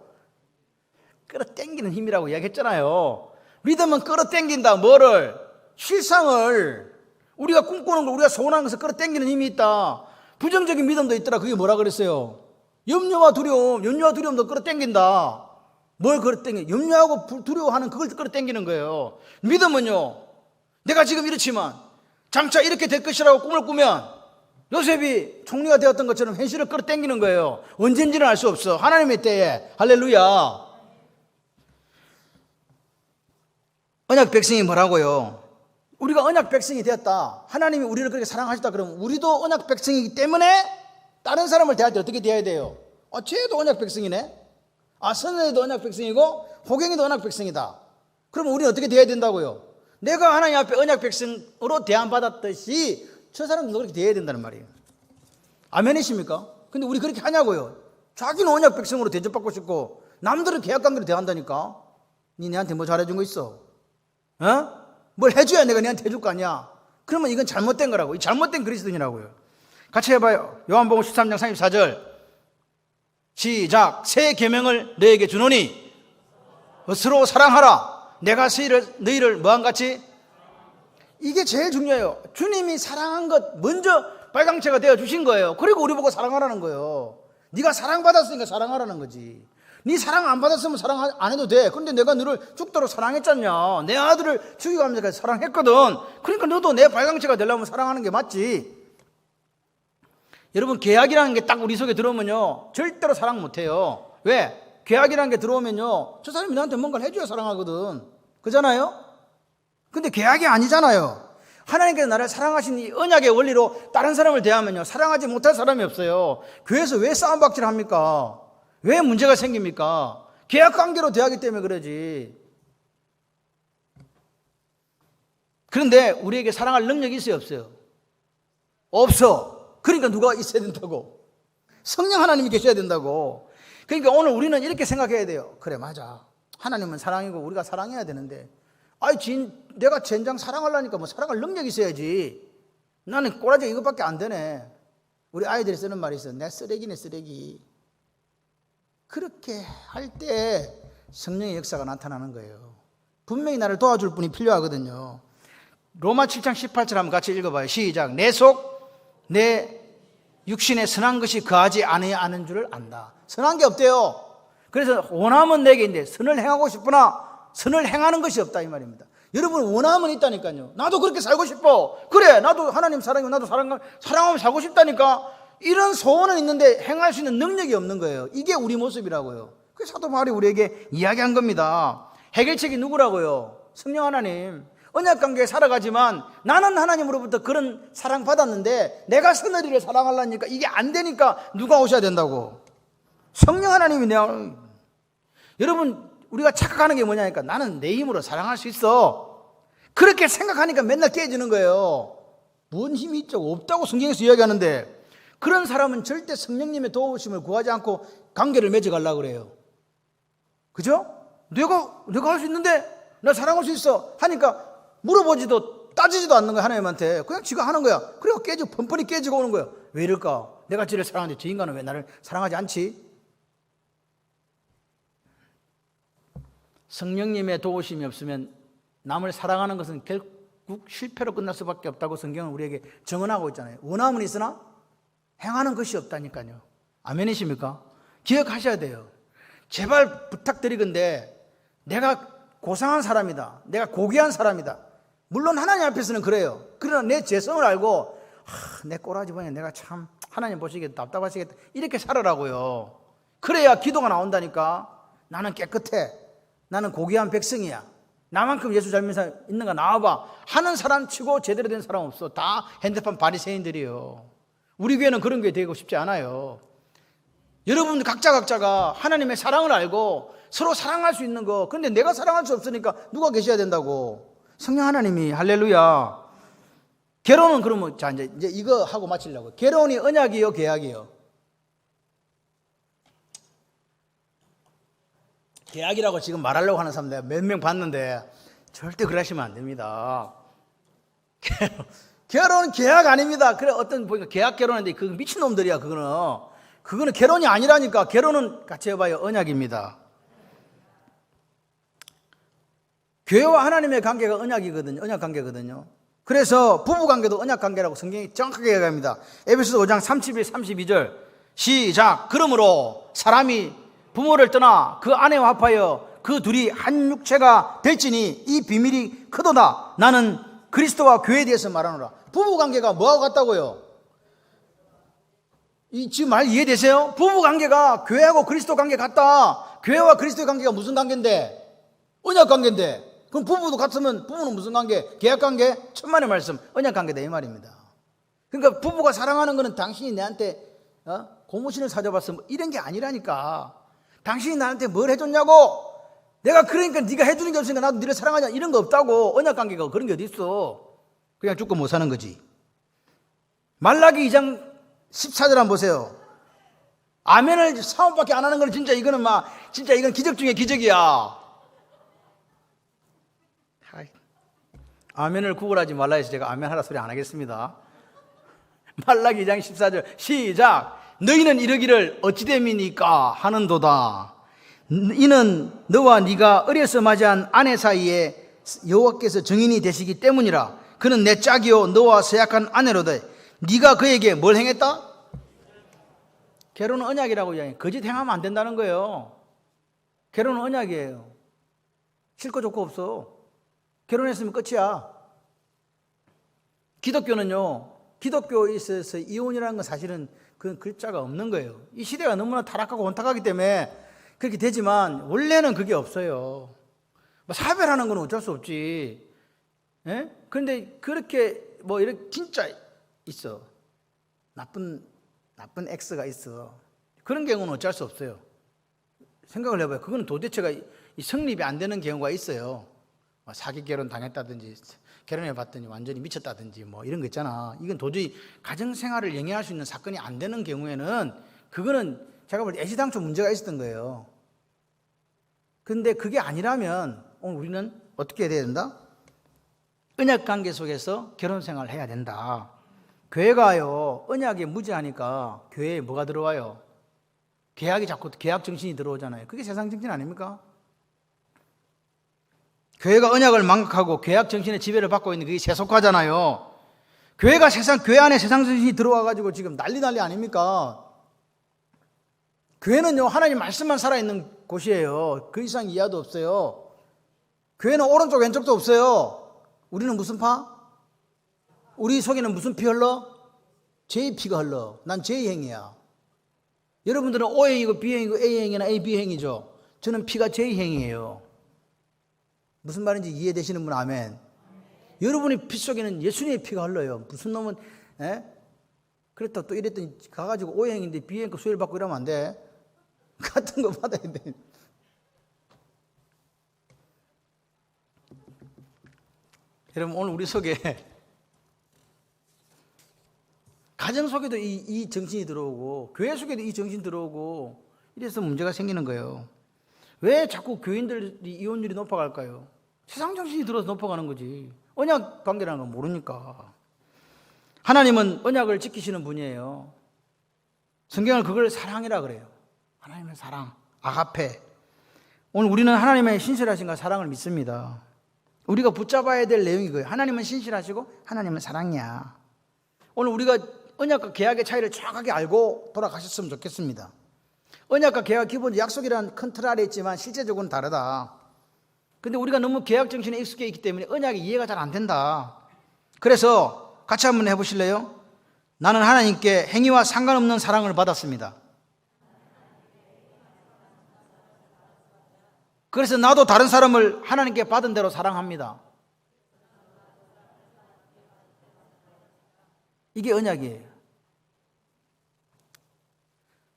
끌어당기는 힘이라고 이야기했잖아요. 믿음은 끌어당긴다. 뭐를? 실상을. 우리가 꿈꾸는 걸, 우리가 소원하는 것을 끌어당기는 힘이 있다. 부정적인 믿음도 있더라. 그게 뭐라 그랬어요? 염려와 두려움도 끌어당긴다. 뭘 끌어당겨? 염려하고 두려워하는 그걸 끌어당기는 거예요. 믿음은요, 내가 지금 이렇지만 장차 이렇게 될 것이라고 꿈을 꾸면 요셉이 총리가 되었던 것처럼 현실을 끌어당기는 거예요. 언젠지는 알 수 없어. 하나님의 때에. 할렐루야. 언약 백성이 뭐라고요? 우리가 언약 백성이 되었다. 하나님이 우리를 그렇게 사랑하셨다. 그러면 우리도 언약 백성이기 때문에 다른 사람을 대할 때 어떻게 대해야 돼요? 쟤도 언약 백성이네. 선녀도 언약 백성이고 호갱이도 언약 백성이다. 그러면 우리는 어떻게 대해야 된다고요? 내가 하나님 앞에 언약 백성으로 대안받았듯이 저 사람도 그렇게 대해야 된다는 말이에요. 아멘이십니까? 근데 우리 그렇게 하냐고요? 자기는 언약 백성으로 대접받고 싶고 남들은 계약관계로 대한다니까. 니 내한테 뭐 잘해준 거 있어? 뭘 해줘야 내가 내한테 해줄 거 아니야? 그러면 이건 잘못된 거라고. 이 잘못된 그리스도인이라고요. 같이 해봐요. 요한복음 13장 34절 시작. 새 계명을 너에게 주노니 서로 사랑하라. 내가 너희를 뭐한 같이? 이게 제일 중요해요. 주님이 사랑한 것 먼저 빨강체가 되어 주신 거예요. 그리고 우리 보고 사랑하라는 거예요. 네가 사랑받았으니까 사랑하라는 거지. 네 사랑 안 받았으면 사랑 안 해도 돼. 그런데 내가 너를 죽도록 사랑했잖냐. 내 아들을 죽이고하면서 사랑했거든. 그러니까 너도 내 발광체가 되려면 사랑하는 게 맞지. 여러분, 계약이라는 게 딱 우리 속에 들어오면요, 절대로 사랑 못해요. 왜? 계약이라는 게 들어오면요, 저 사람이 나한테 뭔가를 해줘야 사랑하거든. 그잖아요? 근데 계약이 아니잖아요. 하나님께서 나를 사랑하신 이 언약의 원리로 다른 사람을 대하면요, 사랑하지 못할 사람이 없어요. 교회에서 왜 싸움박질 합니까? 왜 문제가 생깁니까? 계약관계로 대하기 때문에 그러지. 그런데 우리에게 사랑할 능력이 있어요, 없어요? 없어. 그러니까 누가 있어야 된다고? 성령 하나님이 계셔야 된다고. 그러니까 오늘 우리는 이렇게 생각해야 돼요. 그래, 맞아. 하나님은 사랑이고 우리가 사랑해야 되는데, 내가 젠장 사랑하려니까 뭐 사랑할 능력이 있어야지. 나는 꼬라지 이것밖에 안 되네. 우리 아이들이 쓰는 말이 있어. 내 쓰레기네, 쓰레기. 그렇게 할 때 성령의 역사가 나타나는 거예요. 분명히 나를 도와줄 분이 필요하거든요. 로마 7장 18절 한번 같이 읽어봐요. 시작. 내 속 내 육신에 선한 것이 거하지 않은 줄을 안다. 선한 게 없대요. 그래서 원함은 내게 있는데 선을 행하고 싶으나 선을 행하는 것이 없다, 이 말입니다. 여러분, 원함은 있다니까요. 나도 그렇게 살고 싶어. 그래, 나도 하나님 사랑이고 나도 사랑하면 살고 싶다니까. 이런 소원은 있는데 행할 수 있는 능력이 없는 거예요. 이게 우리 모습이라고요. 그래서 사도 바울이 우리에게 이야기한 겁니다. 해결책이 누구라고요? 성령 하나님. 언약관계에 살아가지만 나는 하나님으로부터 그런 사랑 받았는데 내가 서너리를 사랑하려니까 이게 안 되니까 누가 오셔야 된다고? 성령 하나님이 여러분, 우리가 착각하는 게 뭐냐니까, 나는 내 힘으로 사랑할 수 있어. 그렇게 생각하니까 맨날 깨지는 거예요. 뭔 힘이 있죠? 없다고 성경에서 이야기하는데, 그런 사람은 절대 성령님의 도우심을 구하지 않고 관계를 맺어가려고 그래요. 그죠? 내가 할 수 있는데 나 사랑할 수 있어 하니까 물어보지도 따지지도 않는 거야. 하나님한테 그냥 지가 하는 거야. 그리고 뻔뻔히 깨지고 오는 거야. 왜 이럴까? 내가 쟤를 사랑하는데 저 인간은 왜 나를 사랑하지 않지? 성령님의 도우심이 없으면 남을 사랑하는 것은 결국 실패로 끝날 수밖에 없다고 성경은 우리에게 증언하고 있잖아요. 원함은 있으나 행하는 것이 없다니까요. 아멘이십니까? 기억하셔야 돼요. 제발 부탁드리건대, 내가 고상한 사람이다, 내가 고귀한 사람이다. 물론 하나님 앞에서는 그래요. 그러나 내 죄성을 알고 내 꼬라지 보니 내가 참 하나님 보시겠다, 답답하시겠다, 이렇게 살아라고요. 그래야 기도가 나온다니까. 나는 깨끗해, 나는 고귀한 백성이야. 나만큼 예수 잘 믿는 사람 있는가 나와봐 하는 사람 치고 제대로 된 사람 없어. 다 핸드폰 바리새인들이요. 우리 교회는 그런 게 되고 싶지 않아요. 여러분 각자가 하나님의 사랑을 알고 서로 사랑할 수 있는 거. 근데 내가 사랑할 수 없으니까 누가 계셔야 된다고? 성령 하나님이. 할렐루야. 결혼은 그러면 자 이제 이거 하고 마치려고. 결혼이 언약이요, 계약이요? 계약이라고 지금 말하려고 하는 사람 내가 몇 명 봤는데 절대 그러시면 안 됩니다. 결혼은 계약 아닙니다. 그래 어떤 보니까 계약 결혼인데 그 미친놈들이야. 그거는 결혼이 아니라니까. 결혼은 같이 해봐요. 언약입니다. 교회와 하나님의 관계가 언약이거든요. 언약 관계거든요. 그래서 부부 관계도 언약 관계라고 성경이 정확하게 얘기합니다. 에베소서 5장 31, 32절 시작. 그러므로 사람이 부모를 떠나 그 아내와 합하여 그 둘이 한 육체가 될지니 이 비밀이 크도다. 나는 그리스도와 교회에 대해서 말하노라. 부부 관계가 뭐하고 같다고요? 지금 말 이해되세요? 부부 관계가 교회하고 그리스도 관계 같다. 교회와 그리스도의 관계가 무슨 관계인데? 언약 관계인데. 그럼 부부도 같으면 부부는 무슨 관계? 계약 관계? 천만의 말씀. 언약 관계다 이 말입니다. 그러니까 부부가 사랑하는 거는 당신이 내한테 고무신을 사줘봤어 이런 게 아니라니까. 당신이 나한테 뭘 해줬냐고. 내가 그러니까 네가 해주는 게 없으니까 나도 너를 사랑하냐 이런 거 없다고. 언약 관계가 그런 게 어디 있어. 그냥 죽고 못 사는 거지. 말라기 2장 14절 한번 보세요. 아멘을 사업밖에 안 하는 건 진짜 이거는 진짜 이건 기적 중에 기적이야. 아멘을 구걸하지 말라 해서 제가 아멘 하라 소리 안 하겠습니다. 말라기 2장 14절 시작. 너희는 이르기를 어찌 됨이니까 하는도다. 이는 너와 네가 어려서 맞이한 아내 사이에 여호와께서 증인이 되시기 때문이라. 그는 내 짝이요 너와 서약한 아내로다. 네가 그에게 뭘 행했다? 결혼은 언약이라고 이야기해요. 거짓 행하면 안 된다는 거예요. 결혼은 언약이에요. 싫고 좋고 없어. 결혼했으면 끝이야. 기독교는요, 기독교에 있어서 이혼이라는 건 사실은 그 글자가 없는 거예요. 이 시대가 너무나 타락하고 혼탁하기 때문에 그렇게 되지만 원래는 그게 없어요. 사별하는 건 어쩔 수 없지. 예? 그런데 그렇게 이렇게 진짜 있어. 나쁜 X가 있어. 그런 경우는 어쩔 수 없어요. 생각을 해봐요. 그거는 도대체가 성립이 안 되는 경우가 있어요. 사기 결혼 당했다든지 결혼해 봤더니 완전히 미쳤다든지 이런 거 있잖아. 이건 도저히 가정생활을 영위할 수 있는 사건이 안 되는 경우에는 그거는 제가 볼 때 애시당초 문제가 있었던 거예요. 근데 그게 아니라면 오늘 우리는 어떻게 해야 된다? 언약관계 속에서 결혼생활을 해야 된다. 교회가요 언약에 무지하니까 교회에 뭐가 들어와요? 계약이 자꾸 계약 정신이 들어오잖아요. 그게 세상 정신 아닙니까? 교회가 언약을 망각하고 계약 정신의 지배를 받고 있는 그게 세속화잖아요. 교회 안에 세상 정신이 들어와가지고 지금 난리 아닙니까? 교회는요 하나님 말씀만 살아있는 곳이에요. 그 이상 이하도 없어요. 교회는 오른쪽 왼쪽도 없어요. 우리는 무슨 파? 우리 속에는 무슨 피 흘러? J 피가 흘러. 난 J 행이야. 여러분들은 O 행이고 B 행이고 A 행이나 A B 행이죠. 저는 피가 J 행이에요. 무슨 말인지 이해되시는 분 아멘. 여러분의 피 속에는 예수님의 피가 흘러요. 무슨 놈은 그랬다 또 이랬더니 가가지고 O 행인데 B 행급 수혜를 받고 이러면 안 돼. 같은 거 받아야 돼. 여러분 오늘 우리 속에 가정 속에도 이 정신이 들어오고 교회 속에도 이 정신이 들어오고 이래서 문제가 생기는 거예요. 왜 자꾸 교인들이 이혼율이 높아갈까요? 세상 정신이 들어서 높아가는 거지. 언약 관계라는 건 모르니까. 하나님은 언약을 지키시는 분이에요. 성경은 그걸 사랑이라 그래요. 하나님의 사랑, 아가페. 오늘 우리는 하나님의 신실하신가 사랑을 믿습니다. 우리가 붙잡아야 될 내용이 그거예요. 하나님은 신실하시고 하나님은 사랑이야. 오늘 우리가 언약과 계약의 차이를 정확하게 알고 돌아가셨으면 좋겠습니다. 언약과 계약 기본 약속이라는 큰 틀 아래 있지만 실제적으로는 다르다. 근데 우리가 너무 계약 정신에 익숙해 있기 때문에 언약이 이해가 잘 안 된다. 그래서 같이 한번 해보실래요? 나는 하나님께 행위와 상관없는 사랑을 받았습니다. 그래서 나도 다른 사람을 하나님께 받은 대로 사랑합니다. 이게 언약이에요.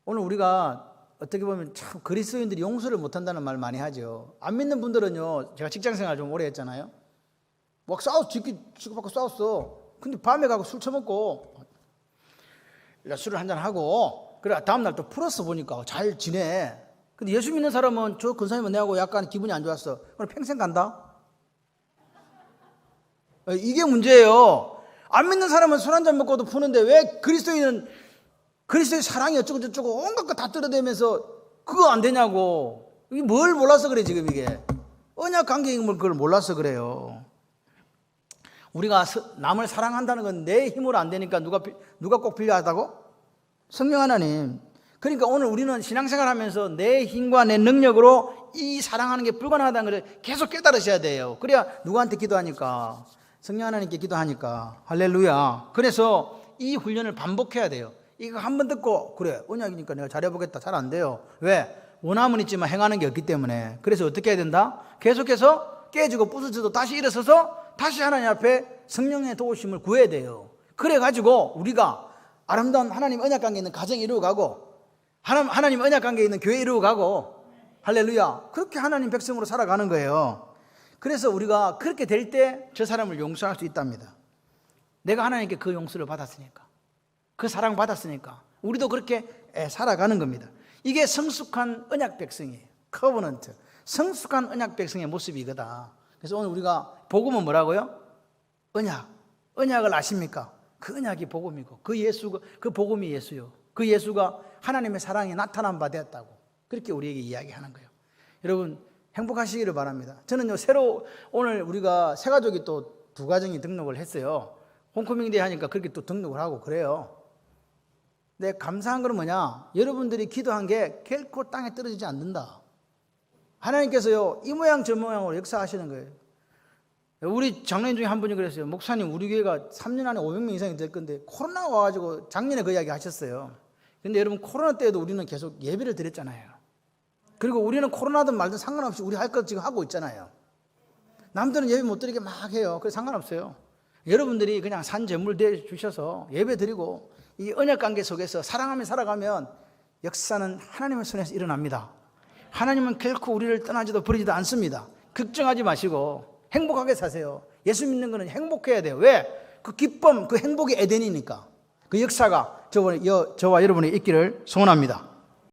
오늘 우리가 어떻게 보면 참 그리스도인들이 용서를 못한다는 말 많이 하죠. 안 믿는 분들은요, 제가 직장생활 좀 오래 했잖아요. 막 싸웠어, 치고받고 싸웠어. 근데 밤에 가고 술 처먹고 술을 한잔 하고 그래 다음날 또 풀었어 보니까 잘 지내. 근데 예수 믿는 사람은 저 근사님은 내하고 약간 기분이 안 좋았어. 그럼 평생 간다? 이게 문제예요. 안 믿는 사람은 술 한잔 먹고도 푸는데 왜 그리스도인은 그리스도의 사랑이 어쩌고 저쩌고 온갖 거 다 떨어대면서 그거 안 되냐고. 이게 뭘 몰라서 그래 지금 이게. 언약 관계인 걸 그걸 몰라서 그래요. 우리가 남을 사랑한다는 건 내 힘으로 안 되니까 누가 꼭 필요하다고? 성령 하나님. 그러니까 오늘 우리는 신앙생활 하면서 내 힘과 내 능력으로 이 사랑하는 게 불가능하다는 걸 계속 깨달으셔야 돼요. 그래야 누구한테 기도하니까? 성령 하나님께 기도하니까. 할렐루야. 그래서 이 훈련을 반복해야 돼요. 이거 한 번 듣고 그래 언약이니까 내가 잘해보겠다. 잘 안 돼요. 왜? 원함은 있지만 행하는 게 없기 때문에. 그래서 어떻게 해야 된다? 계속해서 깨지고 부서져도 다시 일어서서 다시 하나님 앞에 성령의 도우심을 구해야 돼요. 그래가지고 우리가 아름다운 하나님 언약관계에 있는 가정 이루어가고 하나님 언약관계에 있는 교회 이루어가고 할렐루야. 그렇게 하나님 백성으로 살아가는 거예요. 그래서 우리가 그렇게 될 때 저 사람을 용서할 수 있답니다. 내가 하나님께 그 용서를 받았으니까, 그 사랑 받았으니까 우리도 그렇게 살아가는 겁니다. 이게 성숙한 언약 백성이에요. 커버넌트. 성숙한 언약 백성의 모습이 이거다. 그래서 오늘 우리가 복음은 뭐라고요? 언약. 언약을 아십니까? 그 언약이 복음이고 그 복음이 예수요. 그 예수가 하나님의 사랑이 나타난 바 되었다고 그렇게 우리에게 이야기하는 거예요. 여러분 행복하시기를 바랍니다. 저는요 오늘 우리가 세 가족이 또 두 가정이 등록을 했어요. 홈커밍데이 하니까 그렇게 또 등록을 하고 그래요. 근데 감사한 건 뭐냐? 여러분들이 기도한 게 결코 땅에 떨어지지 않는다. 하나님께서요 이 모양 저 모양으로 역사하시는 거예요. 우리 장로님 중에 한 분이 그랬어요. 목사님 우리 교회가 3년 안에 500명 이상이 될 건데 코로나가 와가지고 작년에 그 이야기 하셨어요. 근데 여러분 코로나 때에도 우리는 계속 예배를 드렸잖아요. 그리고 우리는 코로나든 말든 상관없이 우리 할 것 지금 하고 있잖아요. 남들은 예배 못 드리게 막 해요. 그래서 상관없어요. 여러분들이 그냥 산 제물 주셔서 예배 드리고 이 언약 관계 속에서 사랑하며 살아가면 역사는 하나님의 손에서 일어납니다. 하나님은 결코 우리를 떠나지도 버리지도 않습니다. 걱정하지 마시고 행복하게 사세요. 예수 믿는 거는 행복해야 돼요. 왜? 그 기쁨, 그 행복이 에덴이니까. 그 역사가 저와 여러분이 있기를 소원합니다.